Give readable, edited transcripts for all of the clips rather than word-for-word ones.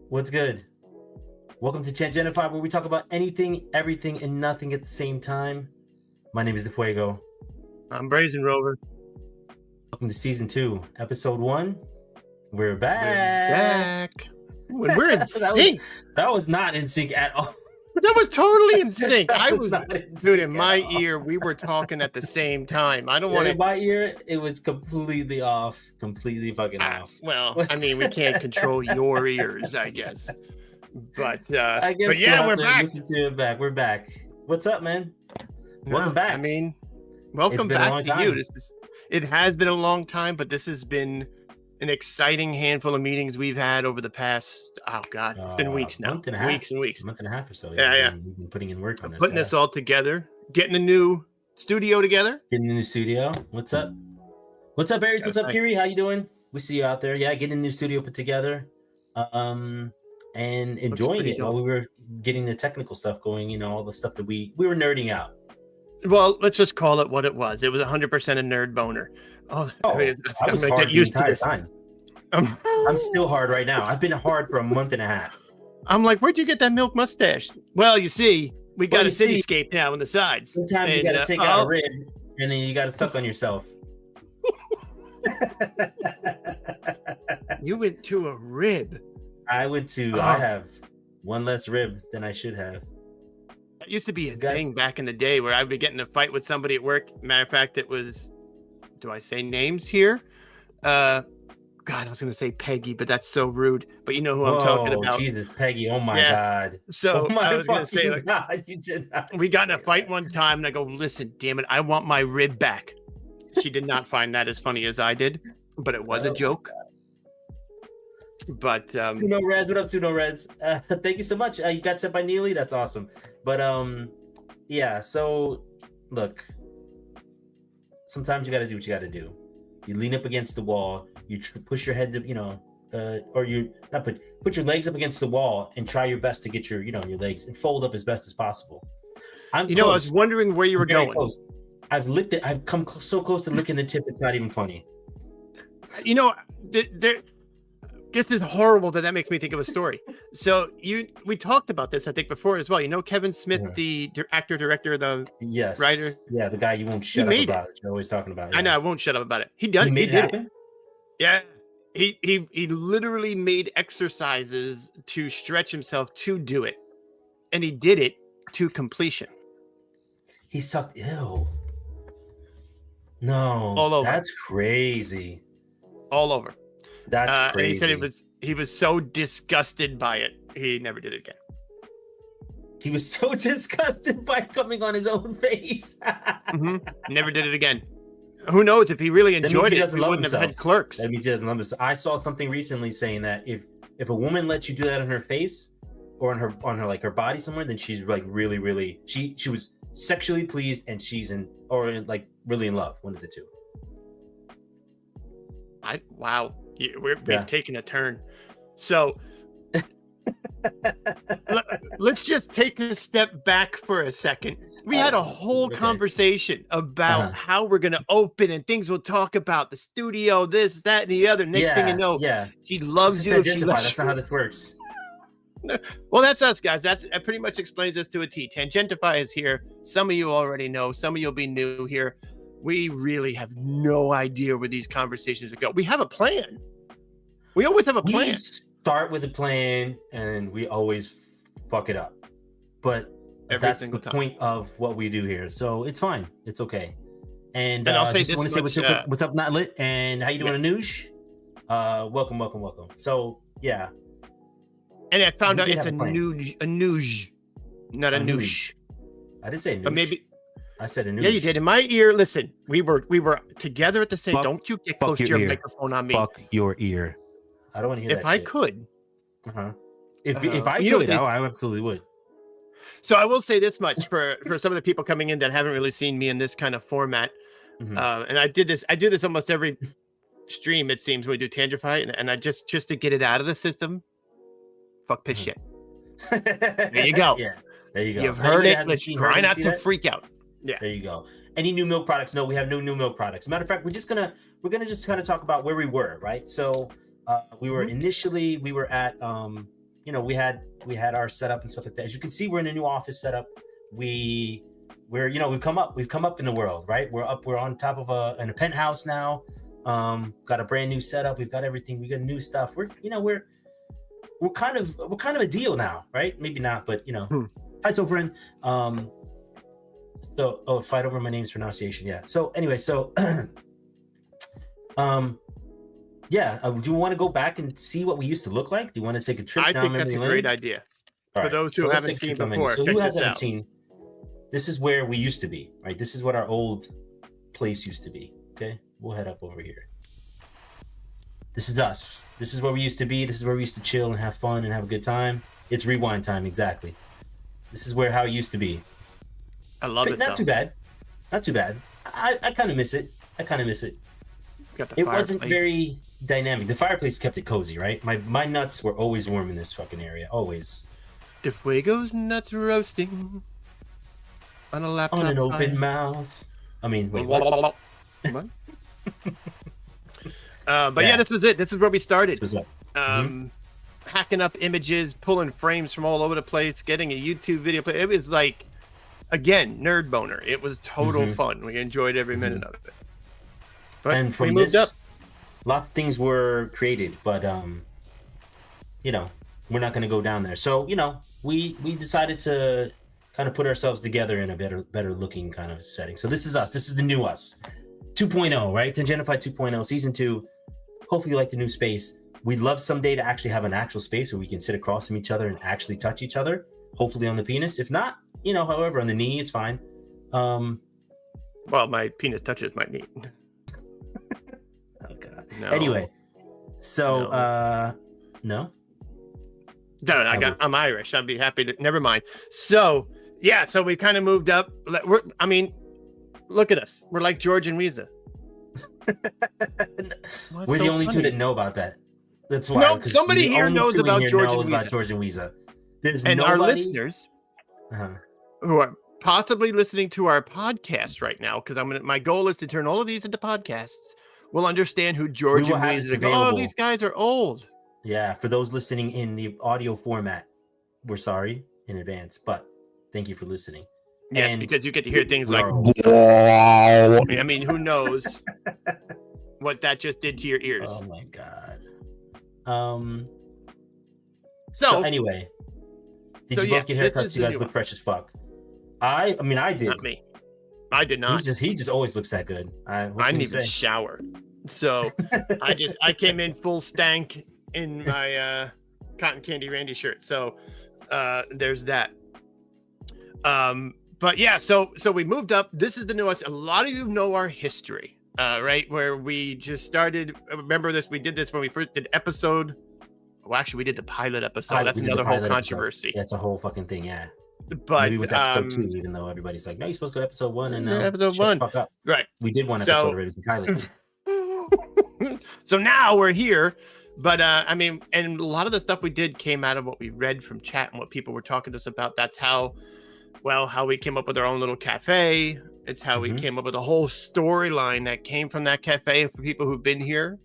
What's good? Welcome to Tangentified, where we talk about anything, everything, and nothing at the same time. My name is The Fuego. I'm Brazen Rover. Welcome to Season 2, Episode 1. We're back. We're back. When we're in sync. That was not in sync at all. That was totally in sync. Dude, in my ear, we were talking at the same time. I don't want to. In my ear, it was completely off. Completely fucking off. Well, I mean, we can't control your ears, I guess. But I guess but yeah, we're back. Listen to it back. We're back. What's up, man? Welcome back. I mean, welcome back to you. It has been a long time, but this has been an exciting handful of meetings we've had over the past, it's been weeks now. Month and a half. Weeks and weeks. A month and a half or so. Yeah. We've been putting in work on this. Putting this all together, getting a new studio together. Getting a new studio. What's up? What's up, Aries? What's up, Kiri? How you doing? We see you out there. Yeah, getting a new studio put together. And enjoying it while we were getting the technical stuff going, you know, all the stuff that we were nerding out. Well, let's just call it what it was. It was 100% a nerd boner. I was gonna hard get used the to entire this. time. I'm still hard right now. I've been hard for a month and a half. I'm like, where'd you get that milk mustache? Well, you see, we got a cityscape now on the sides. Sometimes you got to take out a rib, and then you got to tuck on yourself. You went to a rib. I went to. I have one less rib than I should have. That used to be a thing back in the day where I'd be getting a fight with somebody at work. Matter of fact, it was. Do I say names here? God, I was going to say Peggy, but that's so rude. But you know who I'm talking about. Jesus, Peggy. Oh, my God. So I was going to say, like, God, you did not we got in a fight one time, and I go, listen, damn it, I want my rib back. She did not find that as funny as I did, but it was a joke. But Suno Rez, what up, Suno Rez? Thank you so much. You got sent by Neely. That's awesome. But yeah. So look, sometimes you got to do what you got to do. You lean up against the wall. You push your heads up, you know, or you not put your legs up against the wall and try your best to get your legs and fold up as best as possible. I was wondering where you were going. Close. I've licked it. I've come so close to licking the tip. It's not even funny. You know, this is horrible that makes me think of a story. So we talked about this, I think, before as well. You know, Kevin Smith, the actor, director, the writer. Yeah, the guy you won't shut up about it. You're always talking about it. Yeah. I know, I won't shut up about it. He did it. Yeah. He literally made exercises to stretch himself to do it. And he did it to completion. He sucked. Ew. No. All over. That's crazy. All over. That's crazy. And he said he was so disgusted by it, he never did it again. He was so disgusted by coming on his own face. Never did it again. Who knows if he really enjoyed it? He wouldn't have had clerks. That means he doesn't love this. I saw something recently saying that if a woman lets you do that on her face or on her like her body somewhere, then she's like really, really she was sexually pleased and she's like really in love. One of the two. Wow. We've taken a turn. So let's just take a step back for a second. We had a whole conversation about how we're going to open and things we'll talk about the studio, this, that, and the other. Next thing you know, she loves you. That's not how this works. Well, that's us, guys. That pretty much explains us to a T. Tangentify is here. Some of you already know. Some of you will be new here. We really have no idea where these conversations will go. We have a plan. We always have a plan. We start with a plan and we always fuck it up. But that's the point of what we do here. So it's fine. It's okay. And I'll say just want to say what's up, Not Lit, and how you doing, Anoush? Welcome. So yeah. And I found out it's a Anoush, not a noosh. I didn't say Anoush. But maybe I said Anoush. Yeah, you did. In my ear, listen, we were together at the same. Don't you get close to your microphone on me. Fuck your ear. I don't want to hear that. If I could. If I could, I absolutely would. So I will say this much for some of the people coming in that haven't really seen me in this kind of format. And I do this almost every stream, it seems, when we do Tangify, and I just to get it out of the system. Fuck piss shit. There you go. Yeah, there you go. You've heard it. Let's try not to freak out. Yeah. There you go. Any new milk products? No, we have no new milk products. Matter of fact, we're gonna just kind of talk about where we were, right? So we were initially at you know, we had our setup and stuff like that. As you can see, we're in a new office setup. We're you know, we've come up in the world, right? We're on top of a penthouse now. Got a brand new setup. We've got everything. We got new stuff. We're kind of a deal now, right? Maybe not, but you know. Hi, Sovereign. Fight over my name's pronunciation. Yeah. So anyway, yeah. Do you want to go back and see what we used to look like? Do you want to take a trip? I down think memory that's a lane? great idea. All For right, those who let's haven't take a seen trip down before, memory. So check who this hasn't out. seen? This is where we used to be, right? This is what our old place used to be. Okay, we'll head up over here. This is us. This is where we used to be. This is where we used to chill and have fun and have a good time. It's rewind time, exactly. This is how it used to be. I love it. Not too bad. Not too bad. I kind of miss it. Got the It fireplace. wasn't very dynamic. The fireplace kept it cozy, right? My nuts were always warm in this fucking area. Always. The fuego's nuts roasting on a laptop. On an open mouth. I mean, wait, what? What? But yeah, this was it. This is where we started. This was up. Hacking up images, pulling frames from all over the place, getting a YouTube video. It was like, again, nerd boner. It was total fun. We enjoyed every minute of it. But and from we moved up. Lots of things were created, but you know, we're not going to go down there. So, you know, we decided to kind of put ourselves together in a better looking kind of setting. So this is us. This is the new us. 2.0, right? Tangentify 2.0, season 2. Hopefully you like the new space. We'd love someday to actually have an actual space where we can sit across from each other and actually touch each other. Hopefully on the penis. If not, you know, however, on the knee, it's fine. Well, my penis touches my knee. Oh God. No. Anyway, so no. I'm Irish. I'd be happy to. Never mind. So yeah, so we kind of moved up. Look at us. We're like George and Weeza. We're the only two that know about that. That's why. No, somebody here knows about George and Weeza. There's and nobody... our listeners who are possibly listening to our podcast right now, because my goal is to turn all of these into podcasts, will understand who George and Weeza are. Oh, these guys are old. Yeah, for those listening in the audio format, we're sorry in advance, but thank you for listening. Yes, and because you get to hear things like, I mean, who knows what that just did to your ears. Oh my God. So anyway, did you both get haircuts? You guys look fresh as fuck. I mean, I did. Not me. I did not. He just always looks that good. I didn't even shower. So I came in full stank in my Cotton Candy Randy shirt. So there's that. But yeah, so we moved up. This is the newest. A lot of you know our history, right? Where we just started. Remember this? We did this when we first did episode. Well, actually, we did the pilot episode. That's another whole controversy. That's a whole fucking thing, yeah. But maybe with episode 2, even though everybody's like, no, you're supposed to go to episode 1 and episode 1. Fuck up. Right. We did one episode already with pilot. So now we're here. But I mean, and a lot of the stuff we did came out of what we read from chat and what people were talking to us about. That's how we came up with our own little cafe. It's how we came up with a whole storyline that came from that cafe. For people who've been here,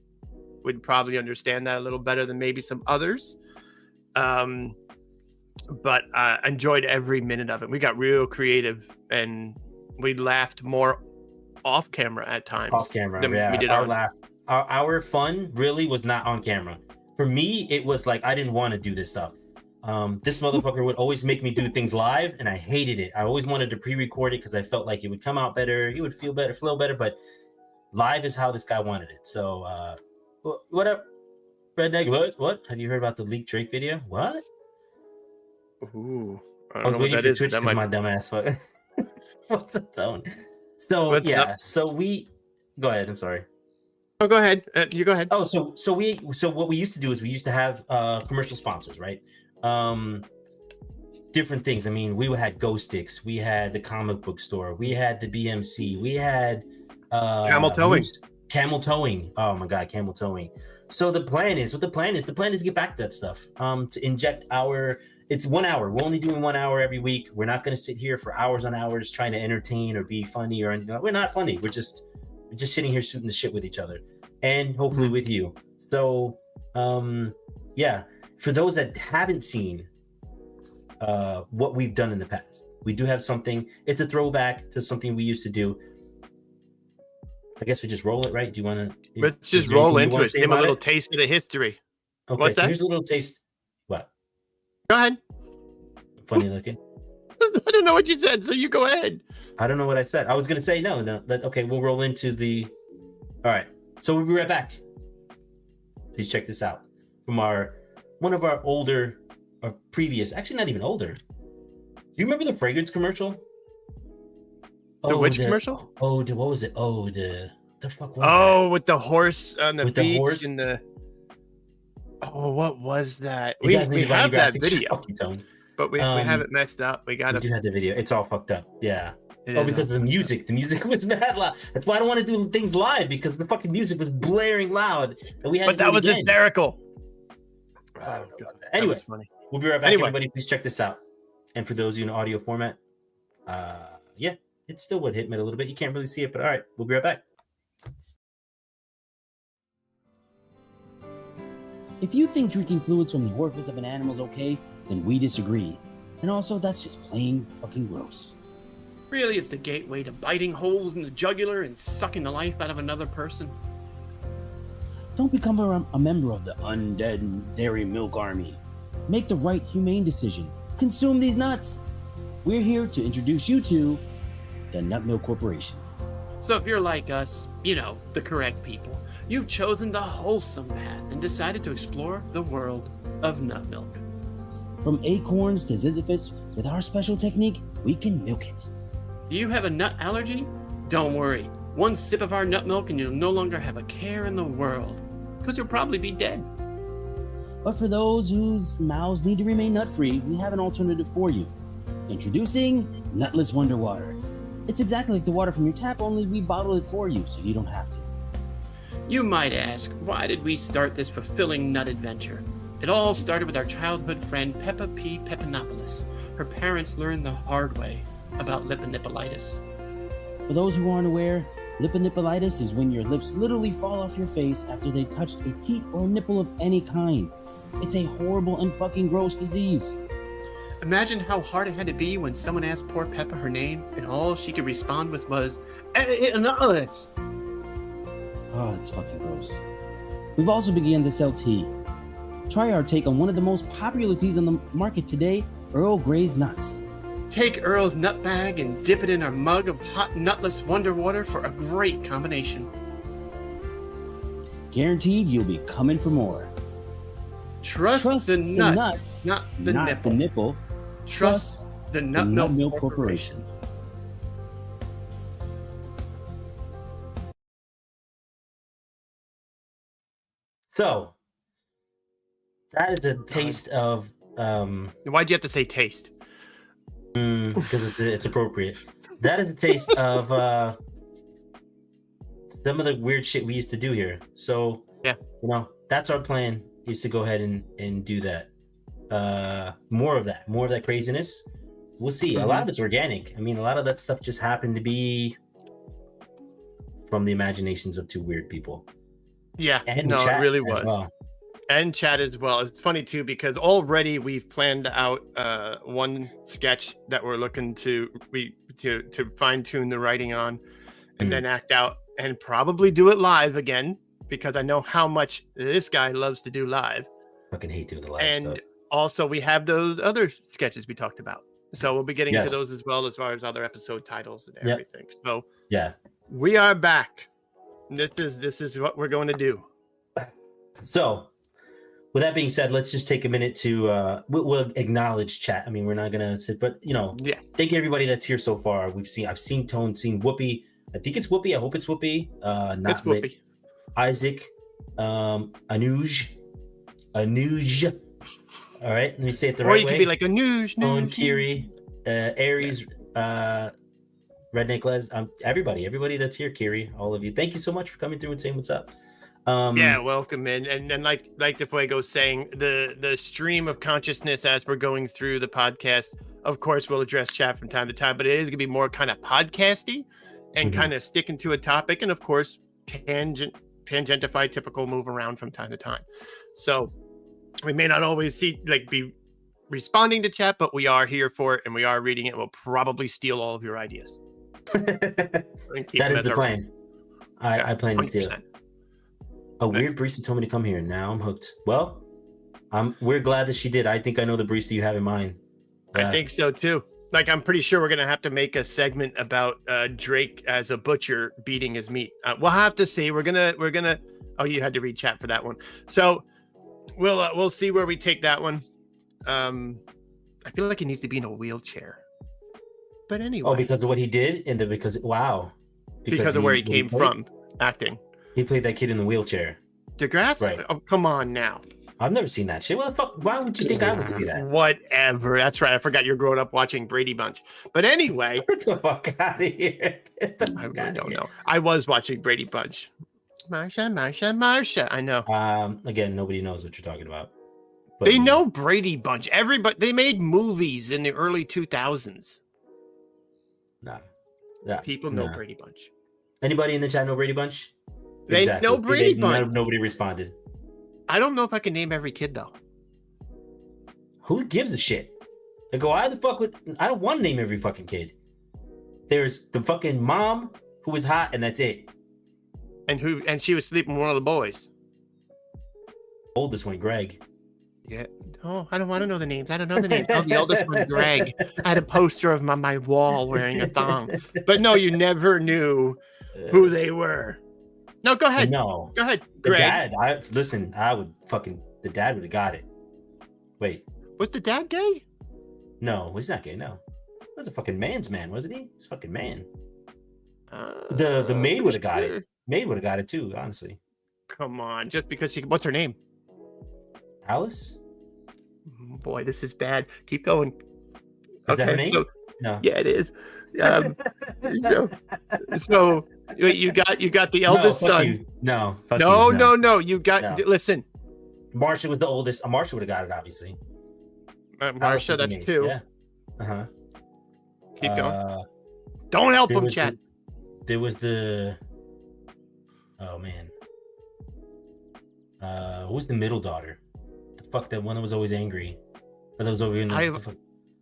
would probably understand that a little better than maybe some others. But I enjoyed every minute of it. We got real creative and we laughed more off camera at times. Off camera, than yeah. We did our fun really was not on camera. For me, it was like I didn't want to do this stuff. This motherfucker would always make me do things live, and I hated it. I always wanted to pre-record it because I felt like it would come out better, it would feel better, flow better. But live is how this guy wanted it. So, what up, Redneck? What? Have you heard about the leaked Drake video? What? Ooh, I was waiting for Twitch because my dumb ass fuck. What's the tone? So so we go ahead. I'm sorry. Oh, go ahead. You go ahead. Oh, so what we used to do is we used to have commercial sponsors, right? Different things. I mean, we had Ghost Sticks, we had the comic book store, we had the BMC, we had Camel Towing. Camel Towing. Oh my God, Camel Towing. So the plan is to get back to that stuff. To inject it's 1 hour. We're only doing 1 hour every week. We're not going to sit here for hours on hours trying to entertain or be funny or anything. We're not funny. We're just sitting here shooting the shit with each other and hopefully with you. So, yeah, for those that haven't seen what we've done in the past, we do have something. It's a throwback to something we used to do. I guess we just roll it, right? Do you want to? Let's just roll into it. Give them a little taste of the history. Okay, what's that? Here's a little taste. What? Go ahead. Funny looking. I don't know what you said, so you go ahead. I don't know what I said. I was gonna say no. Okay, we'll roll into the. All right, so we'll be right back. Please check this out from one of our older, or previous, actually not even older. Do you remember the fragrance commercial? Which commercial? What was it? The fuck was that? With the horse on the with beach the horse? and the. Oh, what was that? We have that video, but we have it messed up. We do have the video. It's all fucked up. Yeah. Because of the music. Up. The music was mad loud. That's why I don't want to do things live, because the fucking music was blaring loud. And we had. But that was hysterical. Oh, anyway, we'll be right back. Everybody, please check this out. And for those of you in audio format, yeah, it still would hit me a little bit. You can't really see it, but all right, we'll be right back. If you think drinking fluids from the orifice of an animal is okay, then we disagree. And also, that's just plain fucking gross. Really, it's the gateway to biting holes in the jugular and sucking the life out of another person. Don't become a member of the undead dairy milk army. Make the right humane decision. Consume these nuts. We're here to introduce you to the Nut Milk Corporation. So if you're like us, the correct people, you've chosen the wholesome path and decided to explore the world of nut milk. From acorns to Sisyphus, with our special technique, we can milk it. Do you have a nut allergy? Don't worry. One sip of our nut milk and you'll no longer have a care in the world, because you'll probably be dead. But for those whose mouths need to remain nut-free, we have an alternative for you. Introducing Nutless Wonder Water. It's exactly like the water from your tap, only we bottle it for you so you don't have to. You might ask, why did we start this fulfilling nut adventure? It all started with our childhood friend Peppa P. Peppanopoulos. Her parents learned the hard way about liponippleitis. For those who aren't aware, liponippleitis is when your lips literally fall off your face after they touched a teat or a nipple of any kind. It's a horrible and fucking gross disease. Imagine how hard it had to be when someone asked poor Peppa her name and all she could respond with was, Nutless. Oh, it's fucking gross. We've also begun to sell tea. Try our take on one of the most popular teas on the market today, Earl Grey's Nuts. Take Earl's nut bag and dip it in a mug of hot nutless wonder water for a great combination. Guaranteed you'll be coming for more. Trust the nut, not the nipple. Trust the Nut Milk Corporation. So that is a taste of. Why'd you have to say taste? Because it's appropriate. That is a taste of some of the weird shit we used to do here. So yeah, that's our plan, is to go ahead and do that. More of that craziness. We'll see. A lot of it's organic. I mean, a lot of that stuff just happened to be from the imaginations of two weird people. Yeah, and no, it really was. Well. And chat as well. It's funny too, because already we've planned out one sketch that we're looking to fine tune the writing on, and then act out and probably do it live again, because I know how much this guy loves to do live. Fucking hate doing the live stuff. And also we have those other sketches we talked about, so we'll be getting to those as well, as far as other episode titles and everything. So yeah, we are back. This is what we're going to do. So, with that being said, let's just take a minute to we'll acknowledge chat. I mean, we're not gonna sit, but thank you everybody that's here so far. I've seen Tone, seen Whoopi. I think it's Whoopi. I hope it's Whoopi. Not it's Whoopi. Isaac, Anuj. All right, let me say it the right way. Or you could be like Anuj. Owen, Kiri, Aries, Redneck Les, everybody that's here, Kiri, all of you. Thank you so much for coming through and saying what's up. Welcome in. And then like DeFuego's saying, the stream of consciousness as we're going through the podcast, of course, we'll address chat from time to time, but it is gonna be more kind of podcasty and kind of sticking to a topic, and of course, tangentify, typical move around from time to time. So We may not always be responding to chat, but we are here for it and we are reading it. We'll probably steal all of your ideas. That is the plan. I plan to steal. A weird barista told me to come here. Now I'm hooked. Well, we're glad that she did. I think I know the barista you have in mind. I think so too. Like, I'm pretty sure we're gonna have to make a segment about Drake as a butcher beating his meat. We'll have to see. We're gonna. Oh, you had to read chat for that one. So we'll see where we take that one. I feel like he needs to be in a wheelchair. But anyway. Oh, because of what he did, and because of where he came from, acting. He played that kid in the wheelchair. DeGrasse? Right. Oh, come on now. I've never seen that shit. What the fuck? Why would you think I would see that? Whatever. That's right. I forgot you're growing up watching Brady Bunch. But anyway. Get the fuck out of here. I really don't know. I was watching Brady Bunch. Marsha. I know. Again, nobody knows what you're talking about. But they know Brady Bunch. Everybody. They made movies in the early 2000s. No. People know Brady Bunch. Anybody in the chat know Brady Bunch? They know Brady Bunch. Nobody responded. I don't know if I can name every kid though. Who gives a shit? I go, I don't want to name every fucking kid. There's the fucking mom who was hot, and that's it. And she was sleeping with one of the boys. Oldest one, Greg. Yeah. Oh, I don't want to know the names. I don't know the names. Oh, the eldest one, Greg. I had a poster of him on my wall wearing a thong. But no, you never knew who they were. No, go ahead. No. Go ahead, Greg. The dad would have got it. Wait. Was the dad gay? No, he's not gay, no. He was a fucking man's man, wasn't he? He's a fucking man. The maid would have got it. Maid would have got it too, honestly. Come on, just because what's her name? Alice? Boy, this is bad. Keep going. Is that her name? So, no. Yeah, it is. So you got the eldest son. You. No. No. You got listen. Marsha was the oldest. Marsha would have got it, obviously. Marsha, that's two. Yeah. Uh-huh. Keep going. Don't help him, chat. There was the. Oh man. Who was the middle daughter? The fuck, that one that was always angry. That was over in the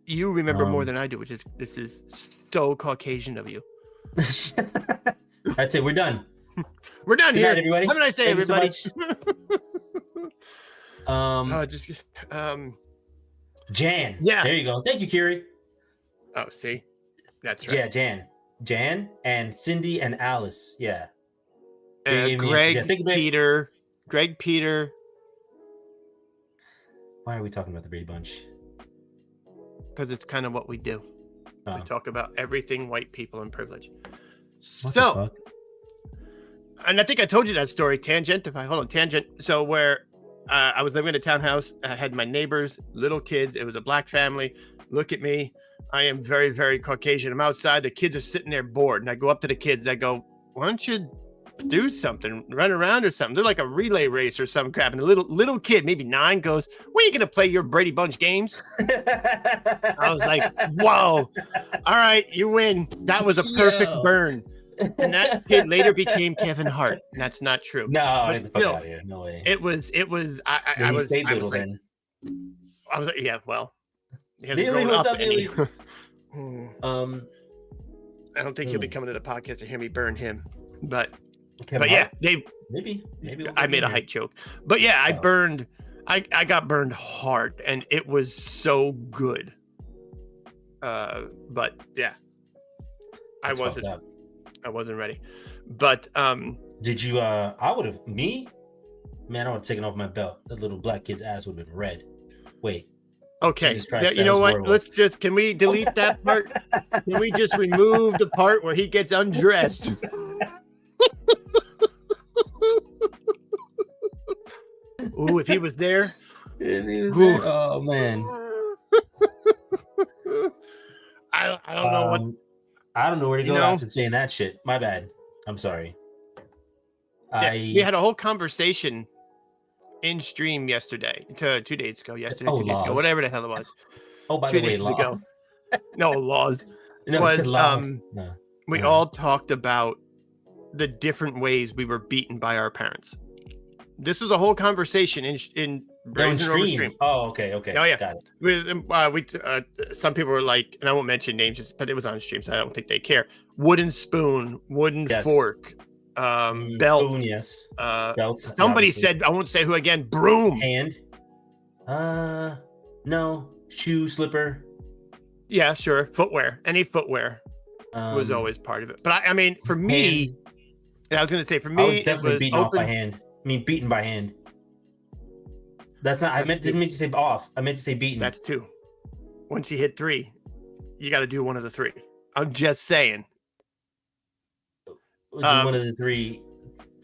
You remember more than I do, this is so Caucasian of you. That's it. We're done. We're done Good here. night, everybody. Have a nice day, everybody. Jan. Yeah. There you go. Thank you, Kiri. Oh, see, that's right. Yeah, Jan, and Cindy and Alice. Yeah. Greg Peter. Why are we talking about the Brady Bunch? Because it's kind of what we do. Oh. We talk about everything white people and privilege. What the fuck? And I think I told you that story. Tangent. So where I was living in a townhouse, I had my neighbors, little kids. It was a black family. Look at me. I am very, very Caucasian. I'm outside. The kids are sitting there bored. And I go up to the kids. I go, why don't you do something, run around or something? They're like a relay race or some crap. And the little kid, maybe 9, goes, "When are you gonna play your Brady Bunch games?" I was like, whoa, all right, you win. That was a perfect burn. And that kid later became Kevin Hart. That's not true. No, but get the fuck out of here. No way. It was I was stayed little then. I was like, yeah, well, he hasn't Neely, grown what's up up, any. I don't think he'll be coming to the podcast to hear me burn him. But Kevin yeah, Hart? Maybe I made a height joke. But yeah, I got burned hard, and it was so good. But yeah, I wasn't ready. But did you? I would have man, I would have taken off my belt. That little black kid's ass would have been red. Wait. Okay, you know what? Horrible. Can we delete that part? Can we just remove the part where he gets undressed? Ooh, if he was there. Oh man. I don't know what. I don't know where to go after saying that shit. My bad. I'm sorry. We had a whole conversation in stream yesterday, 2 days ago, 2 days ago, whatever the hell it was. Oh, by 2 the way, days ago. No, laws. No, was no. We all talked about the different ways we were beaten by our parents. This was a whole conversation in Brazen Rover stream. Oh, okay. Oh yeah, got it. We some people were like, and I won't mention names, but it was on stream, so I don't think they care. Wooden spoon, wooden fork, belt. Spoon, yes. Belts. Somebody obviously. said, I won't say who again. Broom. Hand. No. Shoe, slipper. Yeah, sure. Footwear. Any footwear was always part of it. But I mean, for me, I was going to say, for me, I was definitely it was beaten off by hand. I mean, beaten by hand. Didn't mean to say off. I meant to say beaten. That's 2. Once you hit 3, you got to do one of the 3. I'm just saying. Do one of the 3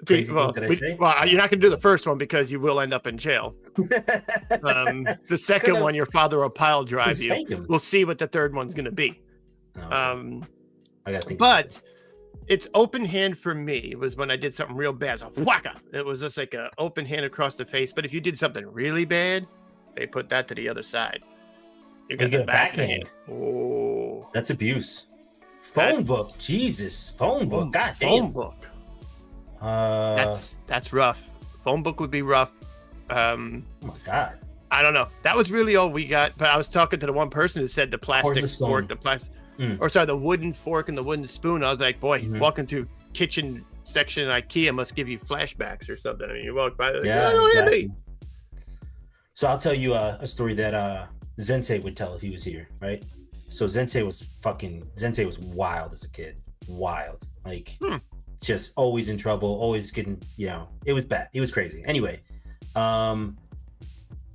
crazy things that I say. Well, you're not going to do the first one because you will end up in jail. The second one, your father will pile drive you. We'll see what the third one's going to be. I gotta think. But it's open hand for me was when I did something real bad. So whacka. It was just like an open hand across the face. But if you did something really bad, they put that to the other side. You get a backhand. Oh, that's abuse. Phone book, Jesus. Phone book, god damn. Phone book. That's rough. Phone book would be rough. Oh my god. I don't know. That was really all we got. But I was talking to the one person who said the plastic fork, the wooden fork and the wooden spoon. I was like, boy, walking through kitchen section at IKEA must give you flashbacks or something. I mean, you walk by, like, exactly. So I'll tell you a story that Zensei would tell if he was here, right? So Zensei was wild as a kid. Wild. Like, just always in trouble, always getting, it was bad. He was crazy. Anyway,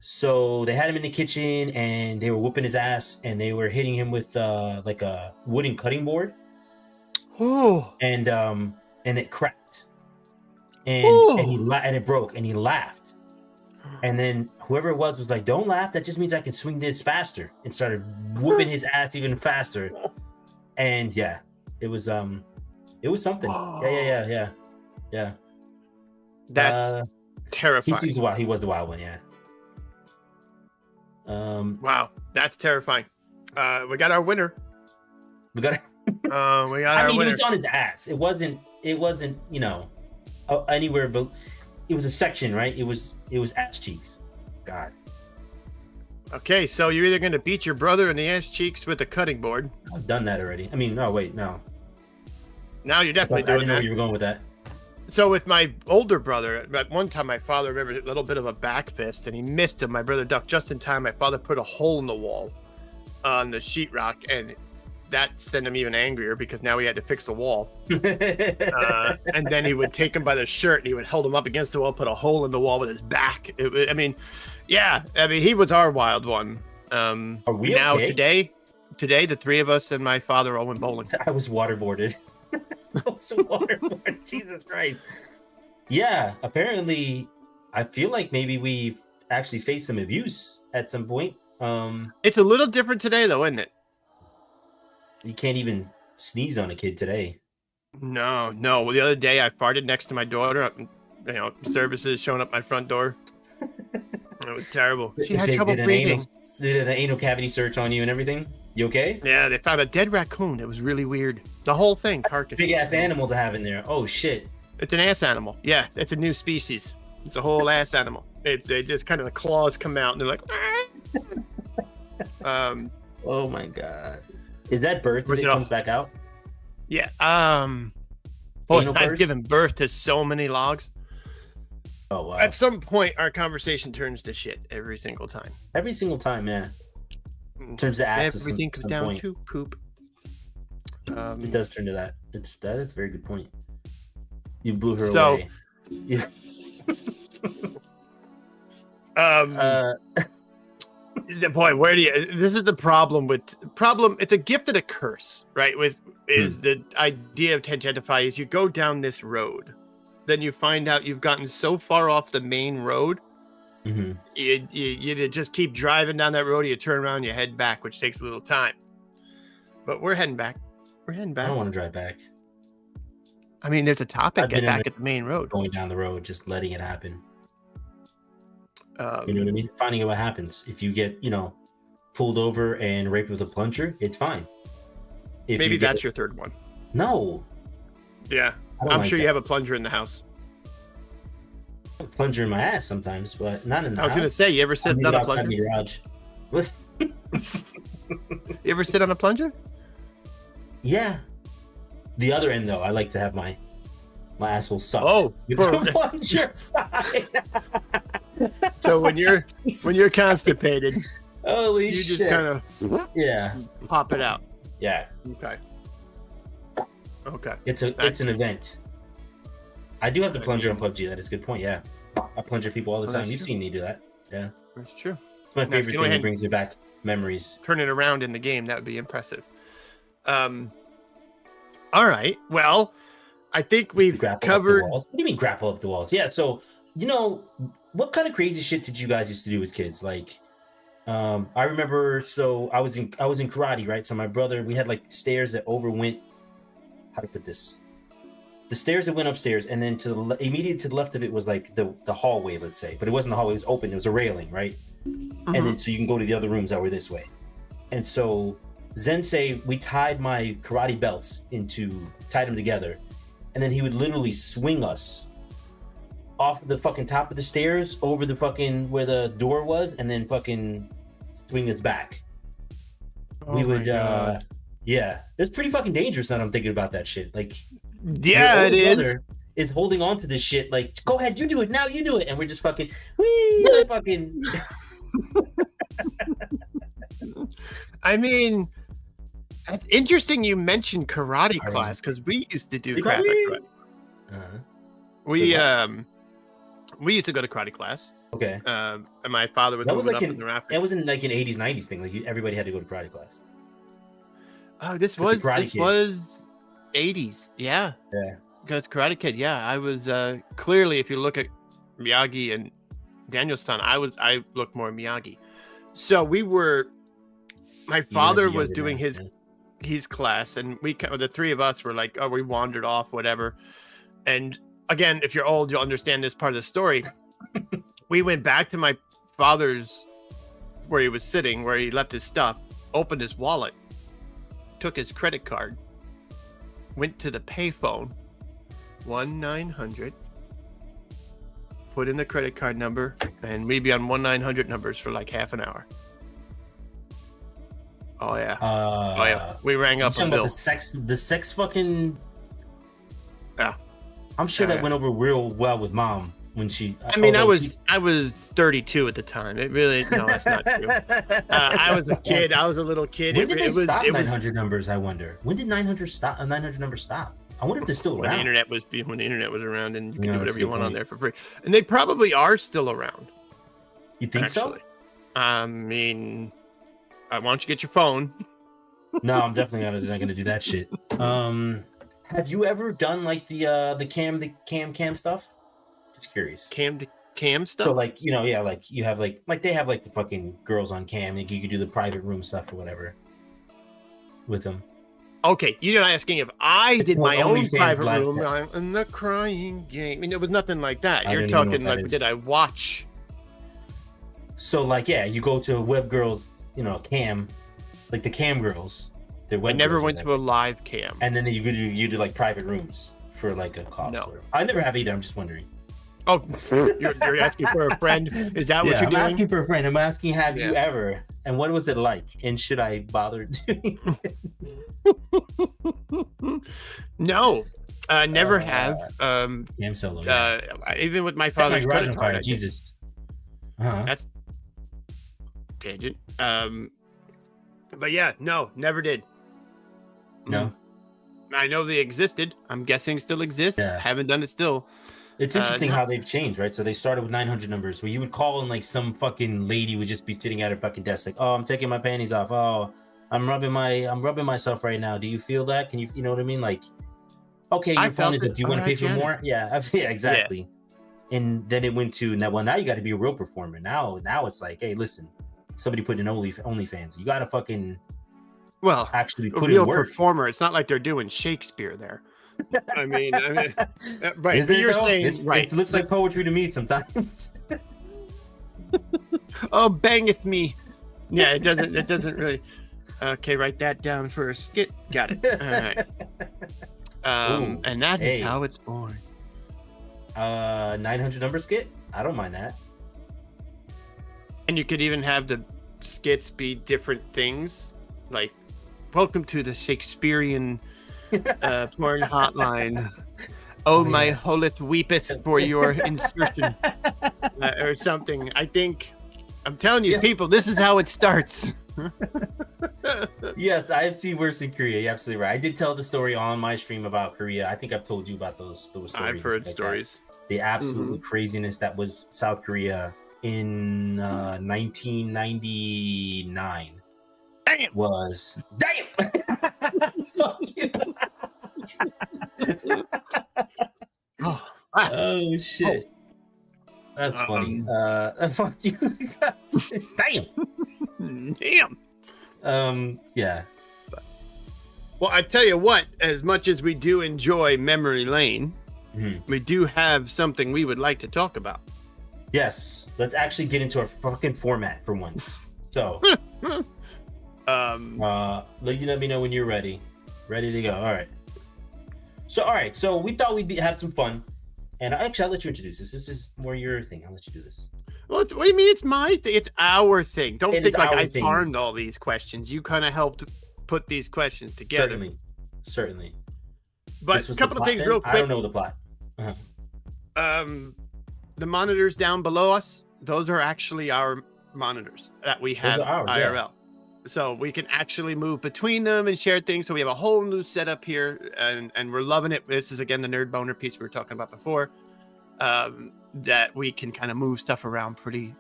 so they had him in the kitchen and they were whooping his ass and they were hitting him with like a wooden cutting board. Oh. And it cracked. And it broke and he laughed. And then whoever it was like, don't laugh. That just means I can swing this faster, and started whooping his ass even faster. And yeah, it was something. Yeah. That's terrifying. He seems wild. He was the wild one. Yeah. Wow, that's terrifying. We got our winner. We got our winner. He was on his ass. It wasn't anywhere, but it was a section, right? It was ass cheeks. God. Okay, so you're either going to beat your brother in the ass cheeks with a cutting board. I've done that already. I mean, no, wait, no. Now you're definitely doing that. I didn't know that. where you were going with that. So with my older brother, at one time my father remembered a little bit of a back fist, and he missed him. My brother ducked just in time. My father put a hole in the wall on the sheetrock, and that sent him even angrier because now he had to fix the wall. And then he would take him by the shirt and he would hold him up against the wall, put a hole in the wall with his back. He was our wild one. Are we now okay? Today, the 3 of us and my father all went bowling. I was waterboarded. Jesus Christ. Yeah, apparently, I feel like maybe we actually faced some abuse at some point. It's a little different today, though, isn't it? You can't even sneeze on a kid today. No. Well, the other day I farted next to my daughter. Services showing up my front door. It was terrible. She had trouble breathing. They did an anal cavity search on you and everything. You okay? Yeah, they found a dead raccoon. It was really weird. The whole thing, carcass. Big ass animal to have in there. Oh shit. It's an ass animal. Yeah, it's a new species. It's a whole ass animal. They just kind of the claws come out and they're like. Oh my god. Is that birth when it comes back out? Yeah. I've given birth to so many logs. Oh wow. At some point, our conversation turns to shit every single time. Every single time, yeah. Turns to ass. Everything comes down to poop. It does turn to that. That's a very good point. You blew her away. Yeah. Boy, where do you? This is the problem. It's a gift and a curse, right? The idea of Tangentify is you go down this road, then you find out you've gotten so far off the main road. Mm-hmm. You just keep driving down that road. You turn around, you head back, which takes a little time. But we're heading back. I don't want to drive back. I mean, there's a topic. Get back at the main road. Going down the road, just letting it happen. You know what I mean? Finding out what happens. If you get, pulled over and raped with a plunger, it's fine. Maybe that's your third one. No. Yeah. I'm sure you have a plunger in the house. Plunger in my ass sometimes, but not in the I was house. gonna say, you ever sit I'll leave on it a outside plunger? the garage. What? You ever sit on a plunger? Yeah. The other end though, I like to have my asshole sucked. Oh, with for- the plunger side. So when you're constipated, Holy you just shit. kind of Yeah. pop it out. Yeah. Okay. It's an event. I do have the plunger on PUBG. That is a good point. Yeah. I plunger people all the Oh, time. that's You've true. seen me do that. Yeah. That's true. It's my Now, if favorite you go thing. ahead- It brings me back memories. Turn it around in the game. That would be impressive. All right. Well, I think we've Grapple up the covered. walls. What do you mean grapple up the walls? Yeah. So, what kind of crazy shit did you guys used to do as kids? Like, I remember. So I was in karate, right? So my brother, we had like stairs that overwent. How to put this? The stairs that went upstairs, and then immediately to the left of it was like the hallway, let's say. But it wasn't the hallway; it was open. It was a railing, right? Mhm. And then so you can go to the other rooms that were this way. And so Zensei, we tied my karate belts tied them together, and then he would literally swing us off the fucking top of the stairs over the fucking where the door was, and then fucking swing us back. We Oh my would, God. yeah, it's pretty fucking dangerous now that I'm thinking about that shit. Like, Yeah, it your older is. brother is holding on to this shit. Like, go ahead, you do it now, you do it, and we're just fucking, wee, fucking. I mean, it's interesting you mentioned karate Sorry. class because we used to do They karate. probably- We Good we used to go to karate class. Okay. And my father was That was moving like up in- in the rafters. That wasn't like an 80s, 90s thing. Like everybody had to go to karate class. Oh, this with the was Karate Kid. 80s. Yeah. Yeah. Because Karate Kid, yeah, I was clearly, if you look at Miyagi and Daniel's-san, I looked more Miyagi. So my father Even as a was younger doing man, his class, and the three of us were like, oh, we wandered off, whatever. And again, if you're old, you'll understand this part of the story. We went back to my father's where he was sitting, where he left his stuff, opened his wallet, took his credit card, went to the payphone, 1-900, put in the credit card number, and we'd be on 1-900 numbers for like half an hour. Oh yeah. Oh yeah. We rang You up a talking about bill. the sex fucking. Yeah. I'm sure that Yeah. went over real well with mom when she. I mean, I although was 32 at the time. It really no, that's not true. I was a kid. I was a little kid. When did they stop it was 900 numbers? I wonder. When did 900 stop? 900 numbers stop. I wonder if they're still when the around. internet was around, and you could Yeah, do that's whatever a you good want on point. there for free. And they probably are still around. You think Actually. I mean, why don't you get your phone? so? No, I'm definitely not gonna do that shit. Have you ever done like the cam stuff? Just curious. Cam to cam stuff. So like yeah, like you have like they have like the fucking girls on cam. Like you could do the private room stuff or whatever with them. Okay, you're not asking if I It's did more my own OnlyFans private live room chat. in the crying game. I mean, it was nothing like that. I You're don't even know talking what that like, is. did I watch? So like yeah, you go to web girls, cam, like the cam girls. I never went to a live cam. And then you do like private rooms for like a cost. No. Or whatever. I never have either. I'm just wondering. Oh, you're asking for a friend? Is that what Yeah, you're I'm doing? asking for a friend. I'm asking, have you Yeah. ever? And what was it like? And should I bother doing it? No, never have. Cam solo. Yeah. Even with my Set my father's garage credit on card. fire. I did. Jesus. Uh-huh. That's tangent. But yeah, no, never did. No. I know they existed. I'm guessing still exist. Yeah. Haven't done it still. It's interesting no. how they've changed, right? So they started with 900 numbers where you would call and like some fucking lady would just be sitting at her fucking desk like, "Oh, I'm taking my panties off. Oh, I'm rubbing myself right now. Do you feel that? Can you know what I mean? Like, okay, I your phone felt is it. up. Do you want to Alright, pay for Janice. more? Yeah, yeah, exactly. And then it went to now you got to be a real performer. Now it's like, hey, listen, somebody put in OnlyFans. You got to fucking actually a put real in work. performer. It's not like they're doing Shakespeare there. I mean, right? Isn't But it, you're though? saying right. It looks like poetry to me sometimes. Oh, bangeth me. Yeah, it doesn't. It doesn't really. Okay, write that down for a skit. Got it. All right. Ooh, And that is hey. how it's born. 900 number skit. I don't mind that. And you could even have the skits be different things, like "Welcome to the Shakespearean porn hotline." Oh, my yeah. holeth weepeth for your insertion, or something. I think I'm telling you, people, this is how it starts. Yes, I have seen worse in Korea. You're absolutely right. I did tell the story on my stream about Korea. I think I've told you about those stories. I've heard like stories. The absolute craziness that was South Korea in 1999. Damn. Was damn. Fuck you. Oh shit. That's funny. Fuck you. Damn. Damn. Yeah. Well, I tell you what, as much as we do enjoy Memory Lane, we do have something we would like to talk about. Yes. Let's actually get into our fucking format for once. So let me know when you're ready. Ready to go. All right. So we thought we'd have some fun. And I'll let you introduce this. This is more your thing. I'll let you do this. What do you mean it's my thing? It's our thing. Don't think like I farmed all these questions. You kind of helped put these questions together. Certainly. But a couple of things real quick. I don't know the plot. The monitors down below us, those are actually our monitors that we have IRL. Yeah. So we can actually move between them and share things. So we have a whole new setup here, and we're loving it. This is, again, the nerd boner piece we were talking about before, that we can kind of move stuff around pretty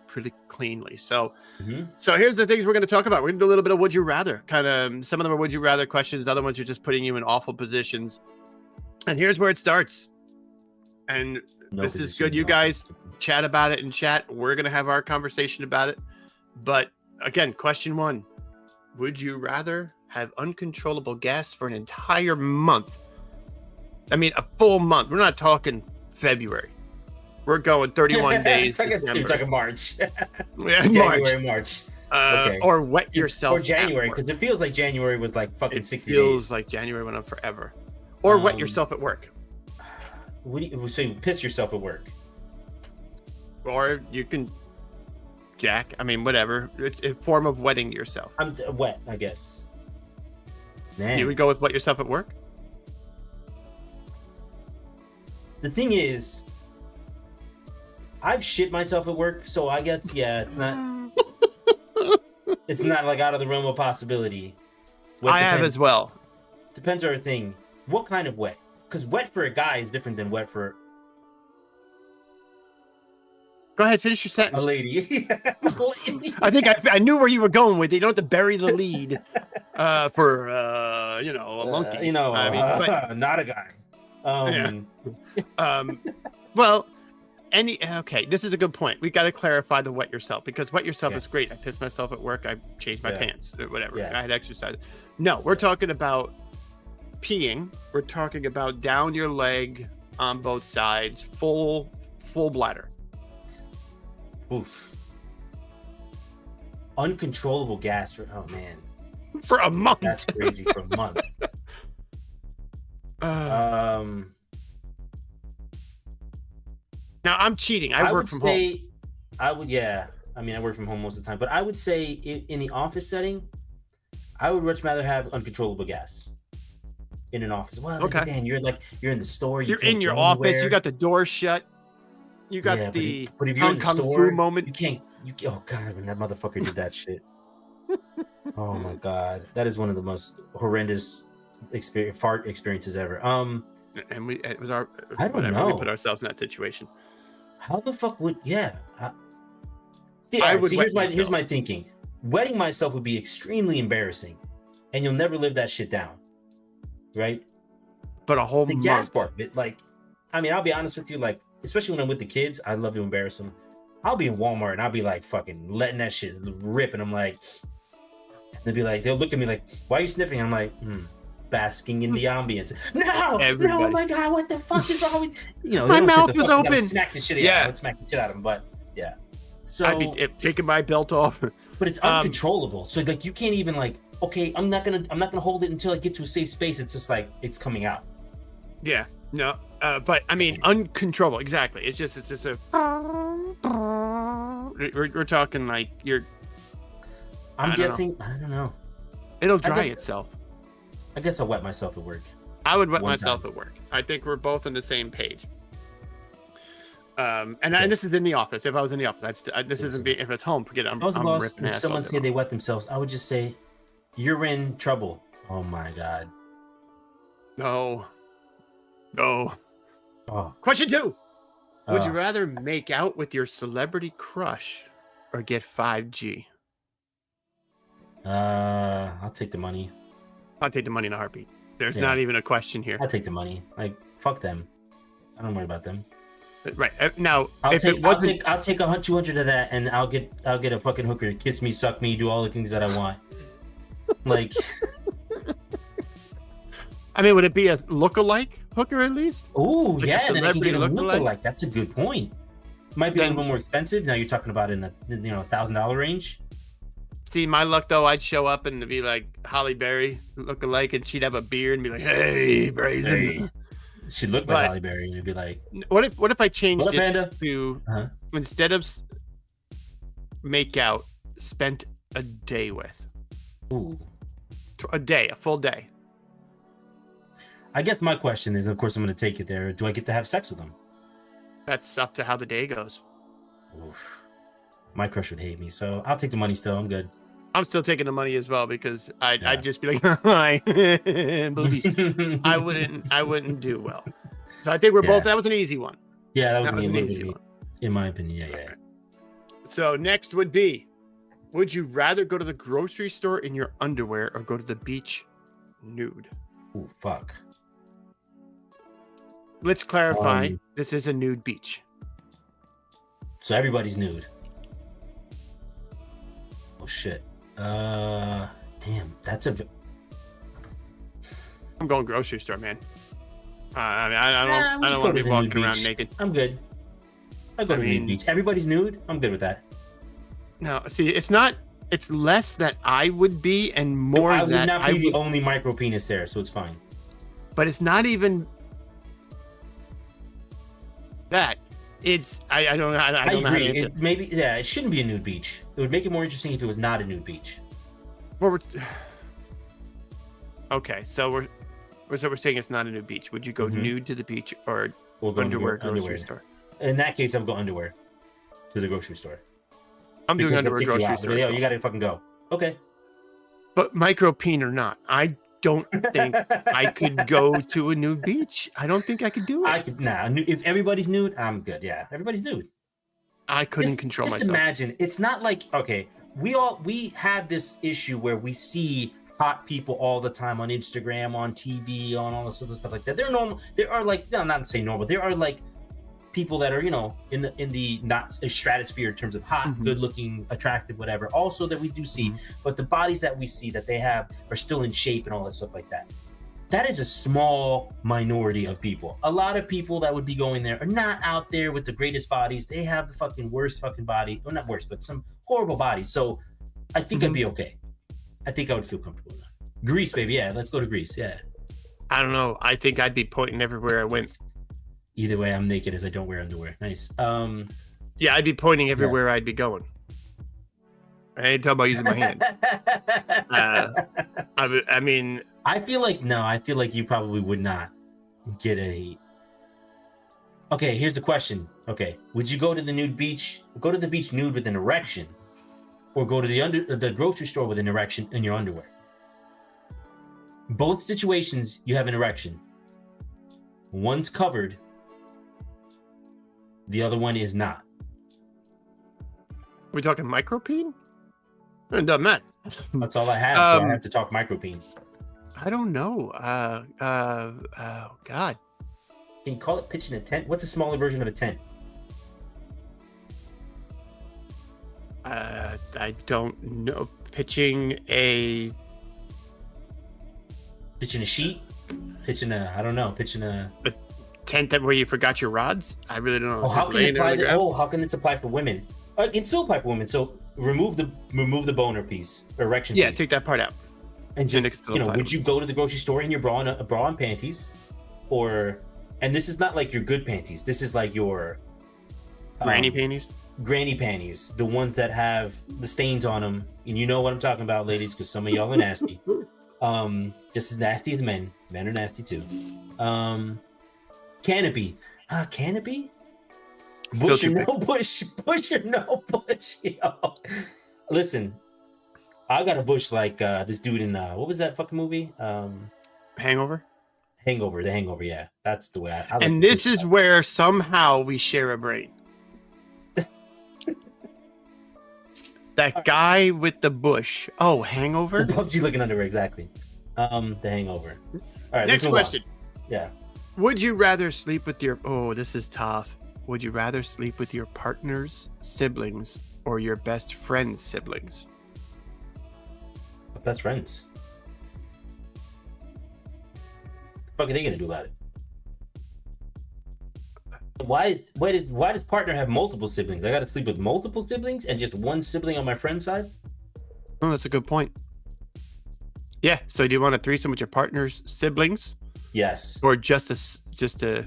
cleanly. So so here's the things we're going to talk about. We're going to do a little bit of Would You Rather. Kind of, some of them are Would You Rather questions. Other ones are just putting you in awful positions. And here's where it starts. And this is good. You guys chat about it in chat. We're going to have our conversation about it. But again, question 1. Would you rather have uncontrollable gas for an entire month? I mean, a full month. We're not talking February. We're going 31 days. You're talking March. Yeah, March. Okay. Or wet yourself. Or January, because it feels like January was like fucking 60 days. It feels like January went on forever. Or wet yourself at work. So you piss yourself at work? Or you can... Jack, I mean, whatever. It's a form of wetting yourself. I'm wet, I guess. Man. You would go with wet yourself at work? The thing is, I've shit myself at work, so I guess, yeah, it's not... it's not like out of the realm of possibility. I have as well. Depends on our thing. What kind of wet? Because wet for a guy is different than wet for... Go ahead, finish your sentence. A lady. I think I knew where you were going with it. You don't have to bury the lead for a monkey. Not a guy. Well, okay, this is a good point. We got to clarify the wet yourself, because wet yourself is great. I pissed myself at work. I changed my pants or whatever. Yeah. I had exercise. No, we're talking about peeing. We're talking about down your leg on both sides, full bladder. Oof. Uncontrollable gas for for a month. That's crazy for a month. Now I'm cheating. I work from home. I would, yeah. I mean, I work from home most of the time, but I would say in the office setting, I would much rather have uncontrollable gas in an office. Well, okay. Dan, you're in the store. You're in your office. Anywhere. You got the door shut. You got but if you're in the store, moment. You can't. Oh god, when that motherfucker did that shit. Oh my god, that is one of the most horrendous fart experiences ever. And it was our. I don't know. We put ourselves in that situation. How the fuck would? Yeah. Here's my thinking. Wetting myself would be extremely embarrassing, and you'll never live that shit down, right? But a whole month. Gas part, I mean, I'll be honest with you, especially when I'm with the kids, I love to embarrass them. I'll be in Walmart and I'll be fucking letting that shit rip, and I'm they'll look at me why are you sniffing? I'm basking in the ambience. No, oh my god, what the fuck is wrong with my mouth was open. I would smack the shit out. I would smack the shit out of them, but yeah. So I'd be taking my belt off. But it's uncontrollable. So you can't even okay, I'm not gonna hold it until I get to a safe space. It's just it's coming out. Yeah. No. But I mean, uncontrollable. Exactly. It's just a. We're talking like you're. I'm guessing. I don't know. It'll dry itself. I guess I'll wet myself at work. I would wet myself at work. I think we're both on the same page. And this is in the office. If I was in the office, this isn't being. If it's home, forget it. I'm ripping if ass someone say they wet themselves, I would just say, "You're in trouble." Oh my god. No. Oh. Question 2. Would you rather make out with your celebrity crush or get 5G? I'll take the money. I'll take the money in a heartbeat. There's not even a question here. I'll take the money. Like, fuck them. I don't worry about them. Right now, I'll take 200 of that, and I'll get a fucking hooker to kiss me, suck me, do all the things that I want. Like, I mean, would it be a look-alike hooker at least? Oh, like yeah, then I can get a look-alike. That's a good point. Might be a little more expensive. Now you're talking about in the $1,000 range. See, my luck though, I'd show up and be like Holly Berry look-alike, and she'd have a beard and be like, "Hey, Brazen." Hey. She'd look like Holly Berry, and it'd be like, "What if I changed it Panda? To instead of make out, spent a day with?" Ooh. A full day. I guess my question is, of course, I'm going to take it there. Do I get to have sex with them? That's up to how the day goes. Oof. My crush would hate me, so I'll take the money still. I'm good. I'm still taking the money as well because I'd just be like, "Hi, boobies." I wouldn't do well. So I think we're both. That was an easy one. Yeah, that was an easy one, in my opinion. Yeah. So next would be, would you rather go to the grocery store in your underwear or go to the beach nude? Oh fuck. Let's clarify. This is a nude beach. So everybody's nude. Oh shit. Damn, that's a. I'm going grocery store, man. I don't want to be walking around naked. I'm good. I go to the nude beach. Everybody's nude. I'm good with that. No, see, it's not. It's less that I would be, and more I would that not be the only micro penis there, so it's fine. But it's not even that. It's I don't know how to answer. It shouldn't be a nude beach. It would make it more interesting if it was not a nude beach. Okay, so we're saying it's not a nude beach. Would you go nude to the beach or underwear grocery store? In that case, I'll go underwear to the grocery store. I'm doing underwear grocery store. You gotta fucking go. Okay. But micro peen or not, I don't think I could go to a nude beach. I don't think I could do it. I could if everybody's nude, I'm good. Yeah, everybody's nude. I couldn't control myself. Just imagine, it's not like we have this issue where we see hot people all the time on Instagram, on TV, on all this other stuff like that. They're normal. There are I'm not saying normal. There are like people that are in the not a stratosphere in terms of hot, good looking, attractive, whatever. Also that we do see, but the bodies that we see that they have are still in shape and all that stuff like that. That is a small minority of people. A lot of people that would be going there are not out there with the greatest bodies. They have the fucking worst fucking body. Well, not worst, but some horrible bodies. So I think I'd be okay. I think I would feel comfortable enough. Greece, baby. Yeah, let's go to Greece. Yeah. I don't know. I think I'd be pointing everywhere I went. Either way, I'm naked as I don't wear underwear. Nice. Yeah, I'd be pointing everywhere I'd be going. I ain't talking about using my hand. I mean, I feel like you probably would not get a. Okay, here's the question. Okay, would you go to the beach nude with an erection, or go to the grocery store with an erection in your underwear? Both situations, you have an erection. One's covered. The other one is not. We talking micropene? It doesn't matter. That's all I have. So I have to talk micropene. I don't know. Oh God. Can you call it pitching a tent? What's a smaller version of a tent? I don't know. Pitching a sheet? Pitching a tent that where you forgot your rods? I really don't know. How can this apply for women? It can still apply for women. So remove the boner piece, erection piece. Yeah, take that part out. And just would you go to the grocery store in your bra and panties, or and this is not like your good panties. This is like your Granny panties. Granny panties, the ones that have the stains on them, and you know what I'm talking about, ladies, because some of y'all are nasty. Just as nasty as men. Men are nasty too. Canopy. Canopy? Bush or no bush? Bush or no bush? Yo. Listen, I got a bush like this dude in what was that fucking movie? Hangover. Hangover. The Hangover. Yeah, that's the way I like. And this is where somehow we share a brain. That guy with the bush. Oh, Hangover. The PUBG looking underwear, exactly. The Hangover. All right. Next question. Yeah. Would you rather sleep with your? Oh, this is tough. Would you rather sleep with your partner's siblings or your best friend's siblings? My best friends. What the fuck are they gonna do about it? Why does partner have multiple siblings? I gotta sleep with multiple siblings and just one sibling on my friend's side? Oh, that's a good point. Yeah. So do you want a threesome with your partner's siblings? Yes. Or just a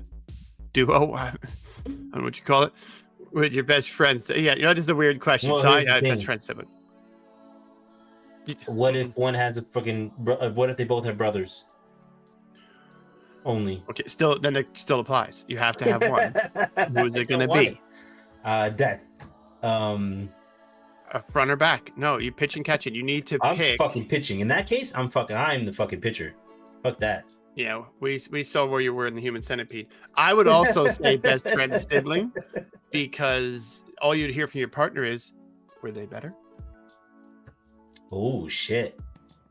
duo? I don't know what you call it. With your best friends. Yeah, this is a weird question. Well, so I have best friend sibling. What if one has a fucking? What if they both have brothers? Only. Okay, then it still applies. You have to have one. Who's it gonna be? Dad. Front or back? No, you pitch and catch it. You need to I'm pick. fucking pitching. In that case, I'm the fucking pitcher. Fuck that. Yeah, we saw where you were in the Human Centipede. I would also say best friend sibling, because all you'd hear from your partner is, "Were they better?" Oh shit!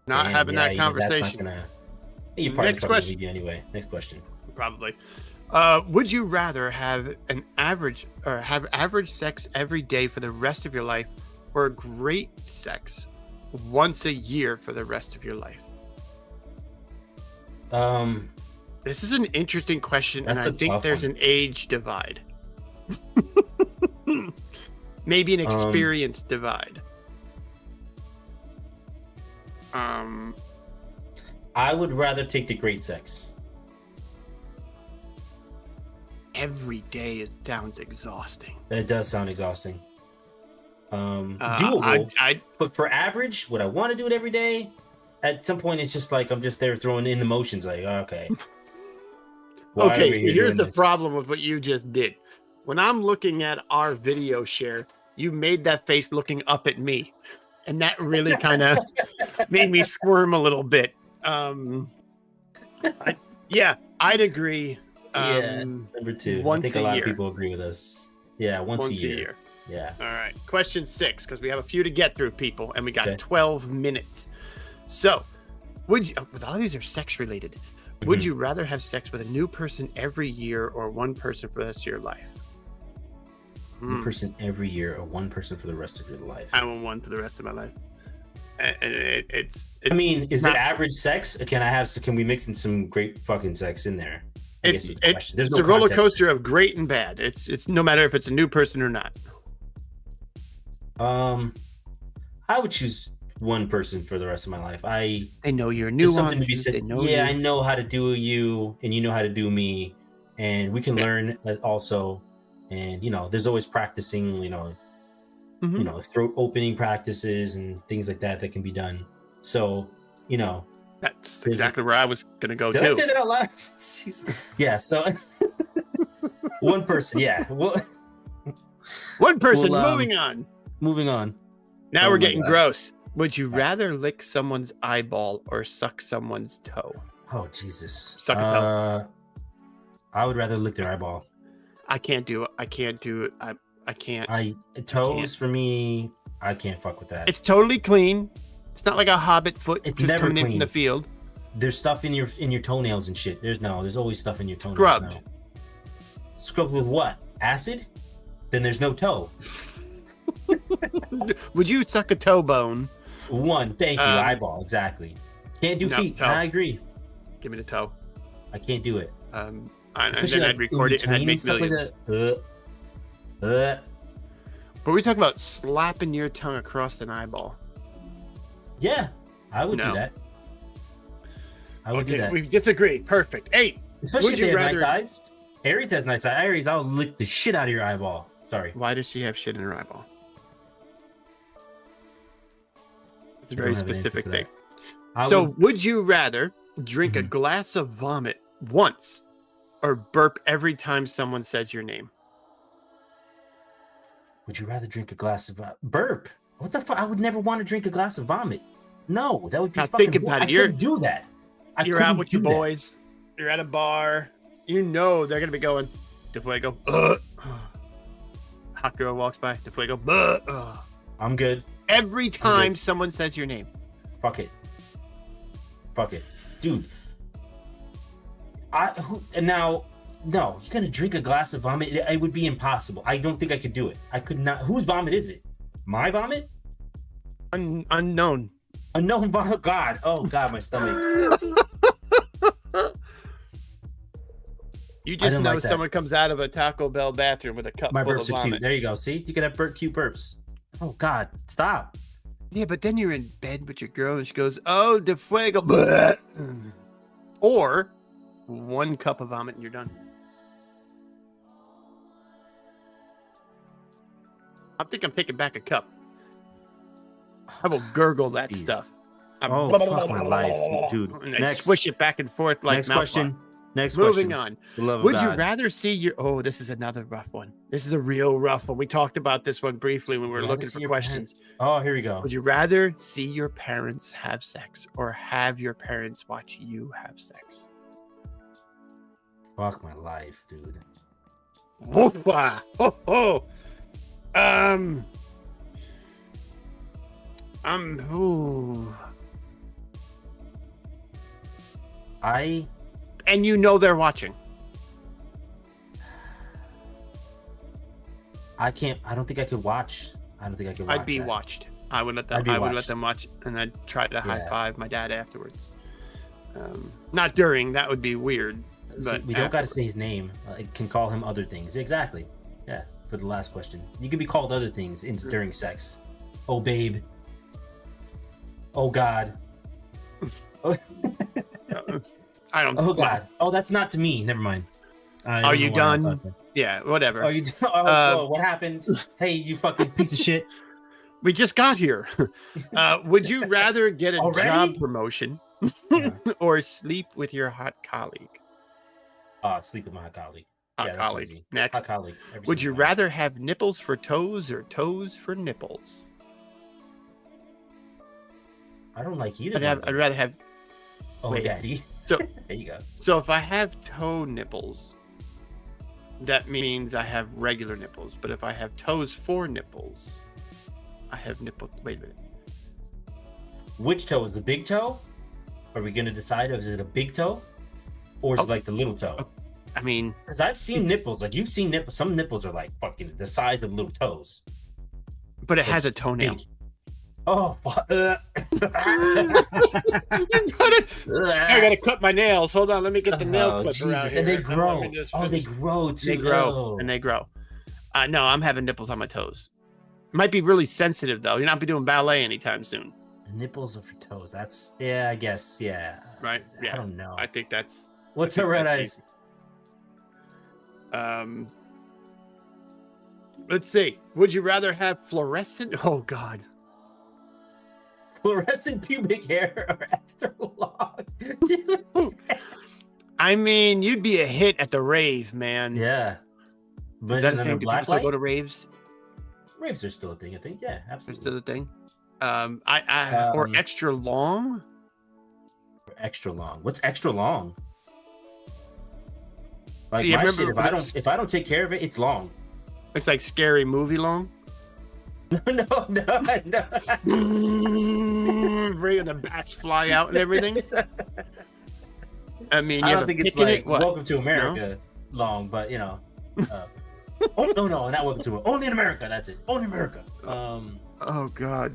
Not having that conversation. You probably Next question. leave you anyway. Next question. Probably. Would you rather have average sex every day for the rest of your life, or great sex once a year for the rest of your life? This is an interesting question, and I think there's an age divide. Maybe an experience divide. I would rather take the great sex. Every day it sounds exhausting. It does sound exhausting. Doable. But for average, would I want to do it every day? At some point, it's just like I'm just there throwing in the motions. Like, okay. Okay, so here's the problem with what you just did. When I'm looking at our video share, you made that face looking up at me, and that really kind of made me squirm a little bit. I'd agree. Number two. I think a lot of people agree with us. Yeah, once a year. Yeah. All right. Question 6, because we have a few to get through, people, and we got 12 minutes. So, with all these are sex related, would you rather have sex with a new person every year or one person for the rest of your life? One person every year or one person for the rest of your life? I want one for the rest of my life. And it's I mean, is it average sex? Can we mix in some great fucking sex in there? It's a roller coaster of great and bad. It's no matter if it's a new person or not. I would choose one person for the rest of my life. They know you're new. Something to be said. I know how to do you, and you know how to do me, and we can learn also. And there's always practicing. Throat opening practices and things like that can be done. So that's exactly where I was gonna go too. I say that out loud? Yeah. So one person. Yeah. One person. Moving on. Now we're getting gross. Would you rather lick someone's eyeball or suck someone's toe? Oh, Jesus. Suck a toe. I would rather lick their eyeball. I can't do it. I can't. Toes for me, I can't fuck with that. It's totally clean. It's not like a hobbit foot it's just never coming clean. in from the field. There's stuff in your toenails and shit. There's always stuff in your toenails. Scrubbed. Scrubbed with what? Acid? Then there's no toe. Would you suck a toe bone? One, thank you. Eyeball, exactly. Can't do feet. I agree. Give me the toe. I can't do it. And then I'd record it and I'd make millions. But we talk about slapping your tongue across an eyeball. Yeah, I would do that. I would do that. We disagree. Perfect. 8. Especially if they have nice eyes. Aries has nice eye. Aries, I'll lick the shit out of your eyeball. Sorry. Why does she have shit in her eyeball? It's a I very don't have an answer specific for thing. that. So, would you rather drink a glass of vomit once or burp every time someone says your name? Would you rather drink a glass of burp? What the fuck? I would never want to drink a glass of vomit. No, that would be Now fucking. think about it. I couldn't do that. You're out with your boys. You're at a bar. You know they're gonna be going, DeFuego. Hot girl walks by. DeFuego. I'm good. Every time someone says your name. Fuck it, dude. No, you're gonna drink a glass of vomit? It would be impossible. I don't think I could do it. I could not. Whose vomit is it? My vomit? Unknown. Unknown vomit. God. Oh God, my stomach. You just know like someone comes out of a Taco Bell bathroom with a cup My full burps of are vomit. cute. There you go. See, you can have cute burps. Oh God, stop. Yeah, but then you're in bed with your girl and she goes, "Oh, DeFuego." Or 1 cup of vomit and you're done. I think I'm taking back a cup. I will gurgle that Beast. stuff. Oh, fuck my life, dude. And I Next. swish it back and forth like Next mouthwash. question. Next Moving question. on. For the love of Would you God. rather see your... Oh, this is another rough one. This is a real rough one. We talked about this one briefly when we were Rather looking see for your questions. Oh, here we go. Would you rather see your parents have sex or have your parents watch you have sex? Fuck my life, dude. Whoopah. Ho, ho. Ooh. And you know they're watching. I can't. I don't think I could watch. I don't think I could watch. I'd be that. watched. I would let them. I'd be I would let watched. them watch, and I'd try to high Yeah. five my dad afterwards. Not during. That would be weird. See, But we don't got to afterwards. say his name. I can call him other things. Exactly. Yeah. For the last question, you can be called other things during sex. Oh, babe. Oh God. I don't. Oh God. Oh, that's not to me. Never mind. I Are don't you know why I done? thought that. Yeah. Whatever. Oh, you. Oh, what happened? Hey, you fucking piece of shit. We just got here. Would you rather get a Already? job promotion Yeah. or sleep with your hot colleague? Sleep with my hot colleague. Hot Yeah, that's colleague. easy. Next. Hot colleague. Every Would you single time. rather have nipples for toes or toes for nipples? I don't like either. I'd rather have. Oh, wait. daddy. So, There you go. so if I have toe nipples, that means I have regular nipples. But if I have toes for nipples, I have nipple. Wait a minute. Which toe is the big toe? Are we gonna decide? Is it a big toe, or is it like the little toe? I mean, Because I've seen nipples. Like you've seen nipples. Some nipples are like fucking the size of little toes. but it has a It's toenail. big. Oh. I gotta cut my nails. Hold on, let me get the nail Oh, clipper out Jesus. here. And they Let grow. me just Oh, they finish. grow too. They grow Oh. and they grow. No, I'm having nipples on my toes. Might be really sensitive though. You're not be doing ballet anytime soon, Nipples are for toes. That's I guess right? I Yeah, don't know. I think that's. What's I her think red that's eyes? Let's see. Would you rather have fluorescent? Oh God. Fluorescent pubic hair or extra long? I mean, you'd be a hit at the rave, man. Yeah. Is But that a then thing? a Do black people still light? go to raves? Raves are still a thing, I think. Yeah, Is absolutely. still a thing? Or extra long? Extra long. What's extra long? Like Yeah, my remember shit, when if I don't take care of it, it's long. It's like scary movie long. no. Bringing the bats fly out and everything. I mean, I you don't have a think it's pick in like it? What? Welcome to America long, but you know. Oh no, not Welcome to Only in America. That's it. Only America. Oh God.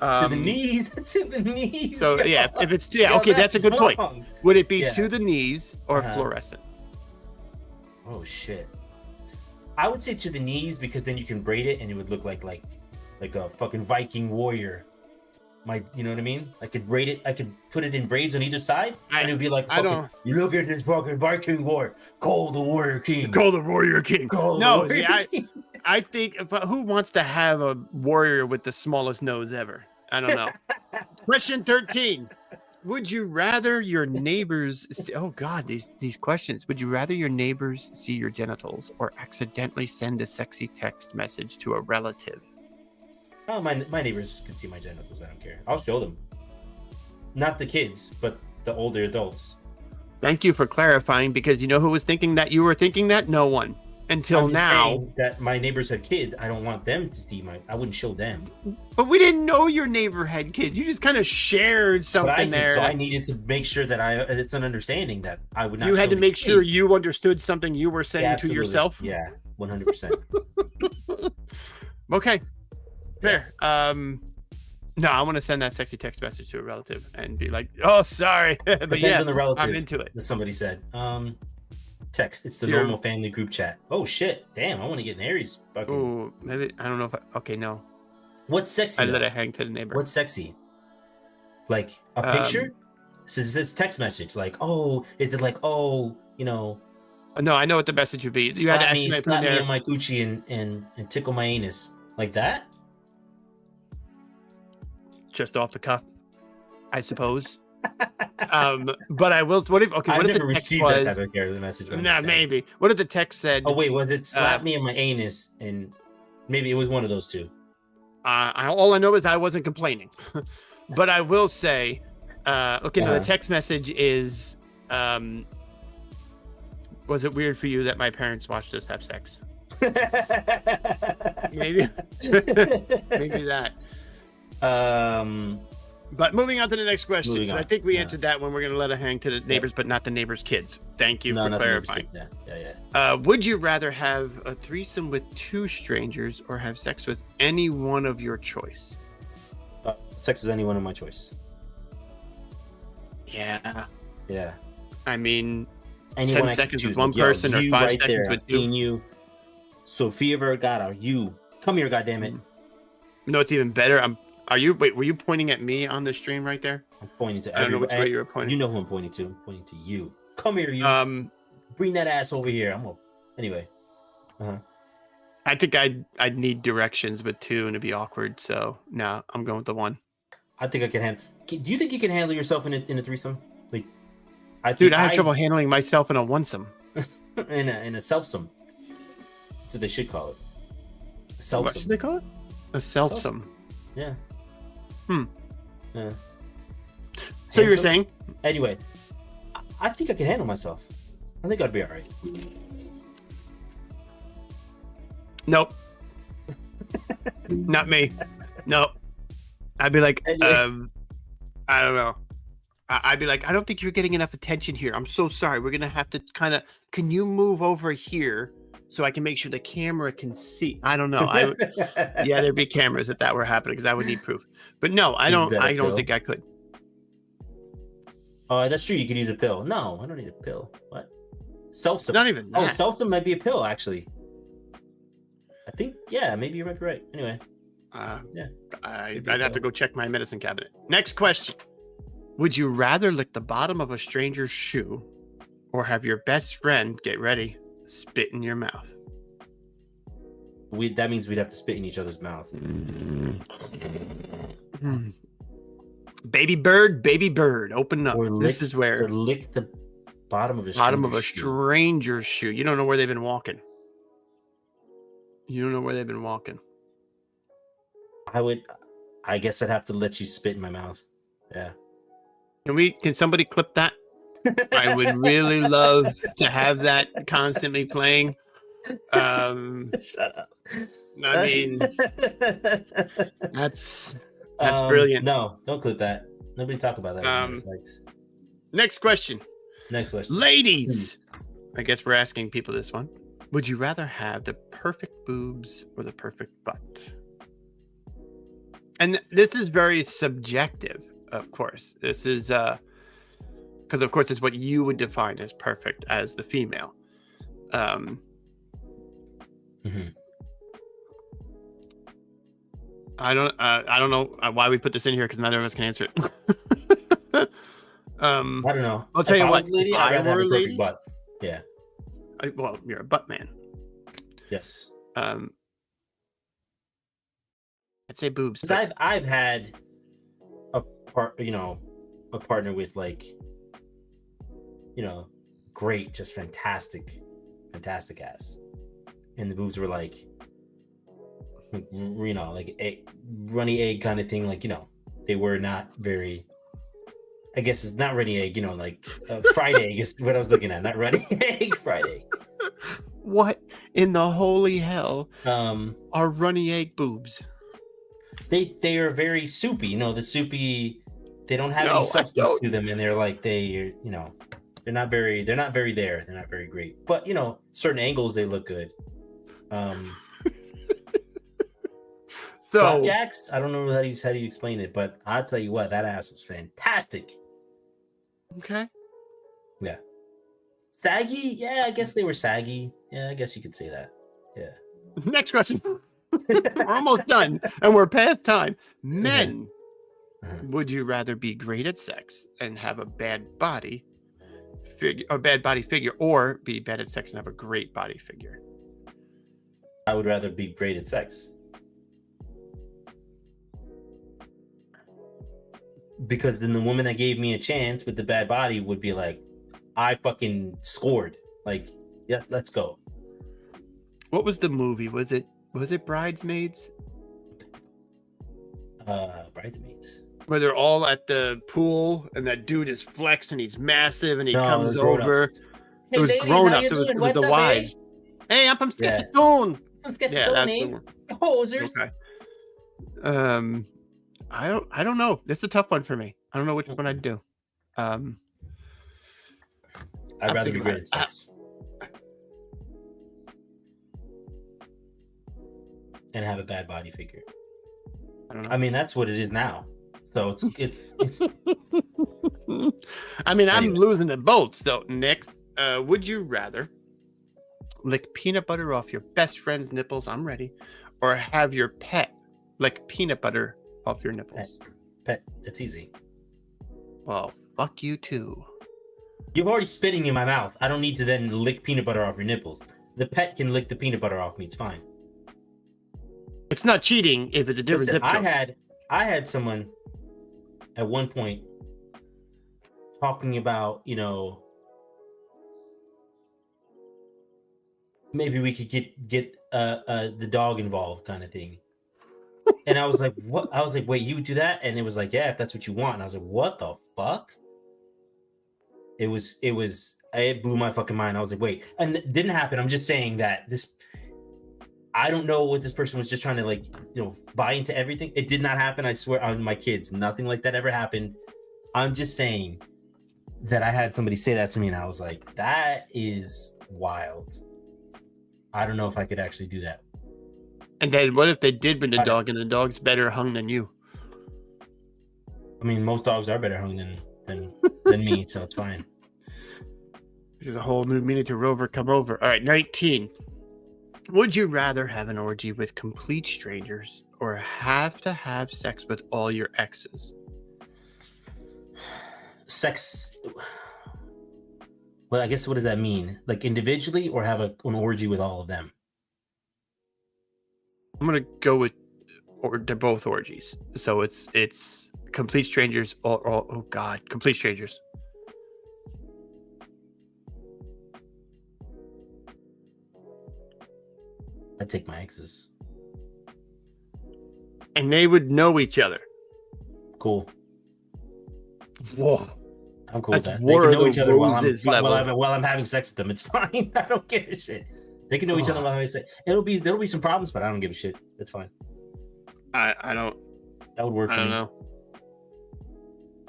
To the knees. To the knees. So yeah, if it's Yo, okay, that's a good point. long. Would it be Yeah. to the knees or Uh-huh. fluorescent? Oh shit. I would say to the knees because then you can braid it and it would look like a fucking Viking warrior. you know what I mean? I could braid it. I could put it in braids on either side, and it'd be like, I don't. you look at this fucking Viking war. Call the warrior king. Call the warrior king. Call No, the warrior king. I think, but who wants to have a warrior with the smallest nose ever? I don't know. Question 13. Would you rather your neighbors see, oh God, these questions. Would you rather your neighbors see your genitals or accidentally send a sexy text message to a relative? Oh, my neighbors can see my genitals. I don't care. I'll show them. Not the kids, but the older adults. Thank you for clarifying, because you know who was thinking that you were thinking that? No one. Until I'm just now. saying that my neighbors have kids. I don't want them to see I wouldn't show them. But we didn't know your neighbor had kids. You just kind of shared something there. So I needed to make sure that it's an understanding that I would not. You had to make sure kids. you understood something you were saying to yourself. Yeah, 100%. Okay, fair. No, I want to send that sexy text message to a relative and be like, "Oh, sorry," but Depends yeah, on the relative, I'm into it. that somebody said. Text. It's the normal family group chat. Oh shit! Damn, I want to get in Harry's fucking. Oh, maybe I don't know if. Okay, no. What's sexy? I let it hang to the neighbor. What's sexy? Like a picture? So this text message, like, oh, is it like, oh, you know? No, I know what the message would be. You had to slap me on my coochie and tickle my anus like that. Just off the cuff, I suppose. But I will. What if? Okay, I've what if never the text received was? that type of care message. Nah, maybe. What if the text said? Oh wait, was it slap me in my anus? And maybe it was one of those two. All I know is I wasn't complaining, but I will say, okay, no, the text message is, was it weird for you that my parents watched us have sex? Maybe, maybe that. But moving on to the next question. I think we answered that one. We're going to let it hang to the neighbors, but not the neighbors' kids. Thank you for clarifying. Yeah. Would you rather have a threesome with 2 strangers or have sex with any one of your choice? Sex with anyone of my choice. Yeah. Yeah. I mean, anyone 10 seconds with one person or 5 seconds with 2. You. Sofia Vergara, you. Come here, goddammit. You know what's even better? Were you pointing at me on the stream right there? I'm pointing to I don't know which way you were pointing. You know who I'm pointing to. I'm pointing to you. Come here, you. Bring that ass over here. Anyway. I think I'd need directions with 2 and it'd be awkward. So no, I'm going with the 1. I think I can handle. Do you think you can handle yourself in a threesome? Like, I have trouble handling myself in a onesome. in a selfsome. That's what they should call it. Selfsome. What should they call it? A selfsome. Yeah. Yeah. So you were saying? Anyway, I think I can handle myself. I think I'd be all right. Nope. Not me. Nope. I'd be like, Anyway. I don't know. I'd be like, I don't think you're getting enough attention here. I'm so sorry. We're going to have to can you move over here so I can make sure the camera can see? I don't know. Yeah, there'd be cameras if that were happening because I would need proof. But no, I don't think I could. Oh, that's true. You could use a pill. No, I don't need a pill. What? Selfsome. Not even that. Oh, selfsome might be a pill, actually. I think, yeah, maybe you might be right. Anyway. Yeah. I'd have to go check my medicine cabinet. Next question. Would you rather lick the bottom of a stranger's shoe or have your best friend, get ready, spit in your mouth? That means we'd have to spit in each other's mouth. Baby bird, open up. This is where. Or lick the bottom of a stranger's shoe. You don't know where they've been walking. I guess I'd have to let you spit in my mouth. Yeah. Can somebody clip that? I would really love to have that constantly playing. Shut up. I mean, that's brilliant. No, don't clip that. Nobody talk about that. Next question. Ladies, Hmm. I guess we're asking people this one. Would you rather have the perfect boobs or the perfect butt? And this is very subjective, of course. This is because, of course, it's what you would define as perfect as the female. I don't know why we put this in here because neither of us can answer it. I don't know. I'll tell If you I what. was a lady, If I'd I rather were have a a perfect lady, butt. Yeah. well, you're a butt man. Yes. I'd say boobs. Because I've had a partner with like, great, just fantastic ass, and the boobs were like, like a runny egg kind of thing. Like, they were not very. I guess it's not runny egg. Like fried egg is what I was looking at. Not runny egg, fried egg. What in the holy hell are runny egg boobs? They are very soupy. The soupy. They don't have any substance to them, and they're like they're not very there. They're not very great. But certain angles they look good. So flapjacks. I don't know how you explain it, but I'll tell you what, that ass is fantastic. Okay. Yeah. Saggy? Yeah, I guess they were saggy. Yeah, I guess you could say that. Yeah. Next question. We're almost done, and we're past time. Men, would you rather be great at sex and have a bad body figure, or be bad at sex and have a great body figure? I would rather be great at sex. Because then the woman that gave me a chance with the bad body would be like, I fucking scored. Like, yeah, let's go. What was the movie? Was it Bridesmaids? Bridesmaids. Where they're all at the pool and that dude is flexed and he's massive and he comes over. Hey, it was ladies, grown-ups. It was the up, wives. Hey, I'm from Sketchstone. I'm Sketchstone, Hosers. Okay. I don't know. It's a tough one for me. I don't know which one I'd do. I'd rather be great at sex. And have a bad body figure. I don't know. I mean, that's what it is now. So it's I mean, I'm losing the boat. So next, would you rather lick peanut butter off your best friend's nipples? I'm ready. Or have your pet lick peanut butter off your nipples? Pet. It's easy. Well, fuck you too. You're already spitting in my mouth. I don't need to then lick peanut butter off your nipples. The pet can lick the peanut butter off me. It's fine. It's not cheating if it's a different zip code. I had someone at one point talking about, maybe we could get the dog involved kind of thing. And I was like, what? I was like, wait, you would do that? And it was like, yeah, if that's what you want. And I was like, what the fuck? It blew my fucking mind. I was like, wait, and it didn't happen. I'm just saying that I don't know what this person was just trying to buy into everything. It did not happen. I swear on my kids, nothing like that ever happened. I'm just saying that I had somebody say that to me and I was like, that is wild. I don't know if I could actually do that. And then what if they did bring the dog and the dog's better hung than you? I mean, most dogs are better hung than me, so it's fine. There's a whole new meaning to Rover come over. All right, 19. Would you rather have an orgy with complete strangers or have to have sex with all your exes? Sex. Well, I guess what does that mean? Like individually or have an orgy with all of them? I'm going to go with they're both orgies. So it's complete strangers or oh God, complete strangers. I'd take my exes. And they would know each other. Cool. Whoa. I'm cool with that. War they can of know the each other Roses while I'm having sex with them. It's fine. I don't give a shit. They can know each other while having sex. There'll be some problems, but I don't give a shit. That's fine. I don't. That would work for me.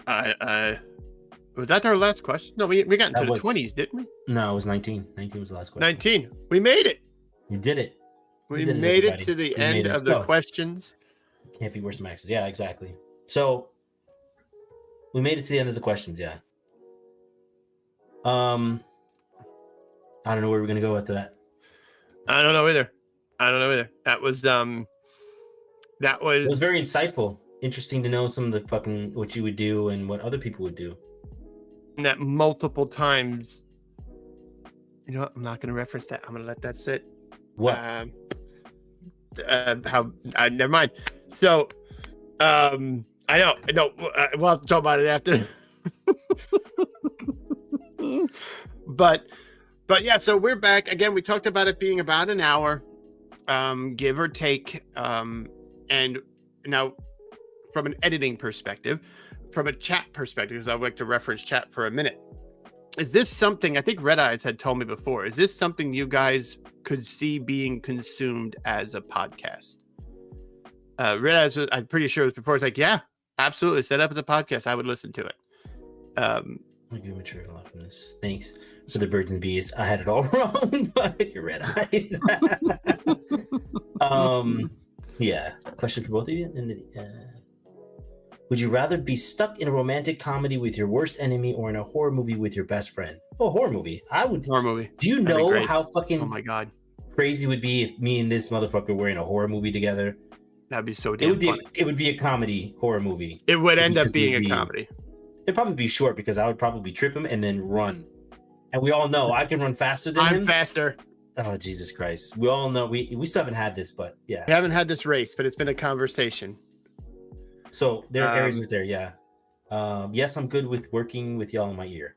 I don't know. Was that our last question? No, we got into the 20s, didn't we? No, it was 19. 19 was the last question. 19. We made it. You did it. We made it to the end of the questions. Can't be worse than Max's. Yeah, exactly. So we made it to the end of the questions. Yeah. I don't know where we're gonna go after that. I don't know either. That was That It was was very insightful. Interesting to know some of the fucking what you would do and what other people would do. that multiple times. You know what? I'm not going to reference that. I'm going to let that sit. What? Never mind. So, I know. We'll talk about it after. but yeah. So we're back again. We talked about it being about an hour, give or take. And now, from an editing perspective, from a chat perspective, because I'd like to reference chat for a minute. Is this something, I think Red Eyes had told me before, is this something you guys could see being consumed as a podcast? Red Eyes, I'm pretty sure it was before. It's like, yeah, absolutely. Set up as a podcast. I would listen to it. I'm gonna mature a lot from this. Thanks for the birds and bees. I had it all wrong, but your Red Eyes. Yeah. Question for both of you. Would you rather be stuck in a romantic comedy with your worst enemy or in a horror movie with your best friend? Oh, horror movie. I would. Horror movie. Do you know how fucking oh my god crazy it would be if me and this motherfucker were in a horror movie together? That'd be so damn funny. It would be a comedy horror movie. It would end up being a comedy. It'd probably be short because I would probably trip him and then run. And we all know I can run faster than him. I'm faster. Oh, Jesus Christ. We all know we still haven't had this, but yeah. We haven't had this race, but it's been a conversation. So there are areas there, yeah. Yes, I'm good with working with y'all in my ear.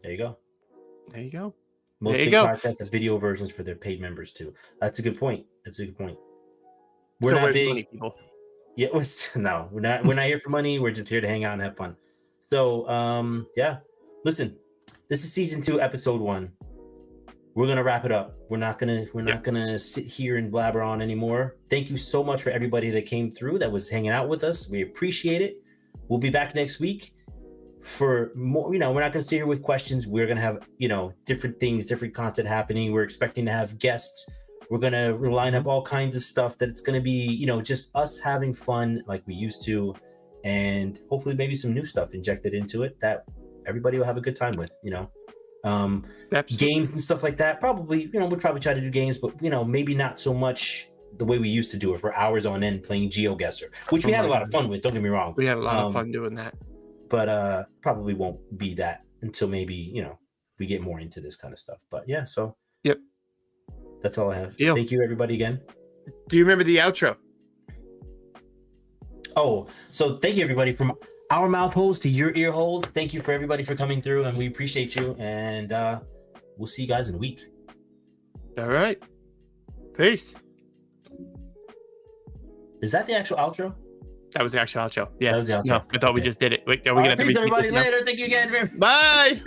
There you go. There you go. Most there you big go. podcasts have video versions for their paid members too. That's a good point. We're So not where's big. money, people? Yeah, no, we're not here for money. We're just here to hang out and have fun. So yeah. Listen, this is season 2, episode 1. We're gonna wrap it up. We're not gonna sit here and blabber on anymore. Thank you so much for everybody that came through, that was hanging out with us. We appreciate it. We'll be back next week for more. We're not gonna sit here with questions. We're gonna have different things, different content happening. We're expecting to have guests. We're gonna line up all kinds of stuff that it's gonna be just us having fun like we used to, and hopefully maybe some new stuff injected into it that everybody will have a good time with. Games and stuff like that. Probably, we'll probably try to do games, but maybe not so much the way we used to do it for hours on end playing GeoGuessr, which we had a lot of fun with. Don't get me wrong. We had a lot of fun doing that. But probably won't be that until maybe, we get more into this kind of stuff. But yeah, so yep. That's all I have. Deal. Thank you everybody again. Do you remember the outro? Oh, so thank you everybody from our mouth holes to your ear holes. Thank you for everybody for coming through, and we appreciate you. And we'll see you guys in a week. All right. Peace. Is that the actual outro? That was the actual outro. Yeah. That was the outro. No, I thought we just did it. Wait, are we gonna have to peace, everybody. Later. Thank you again. Bye.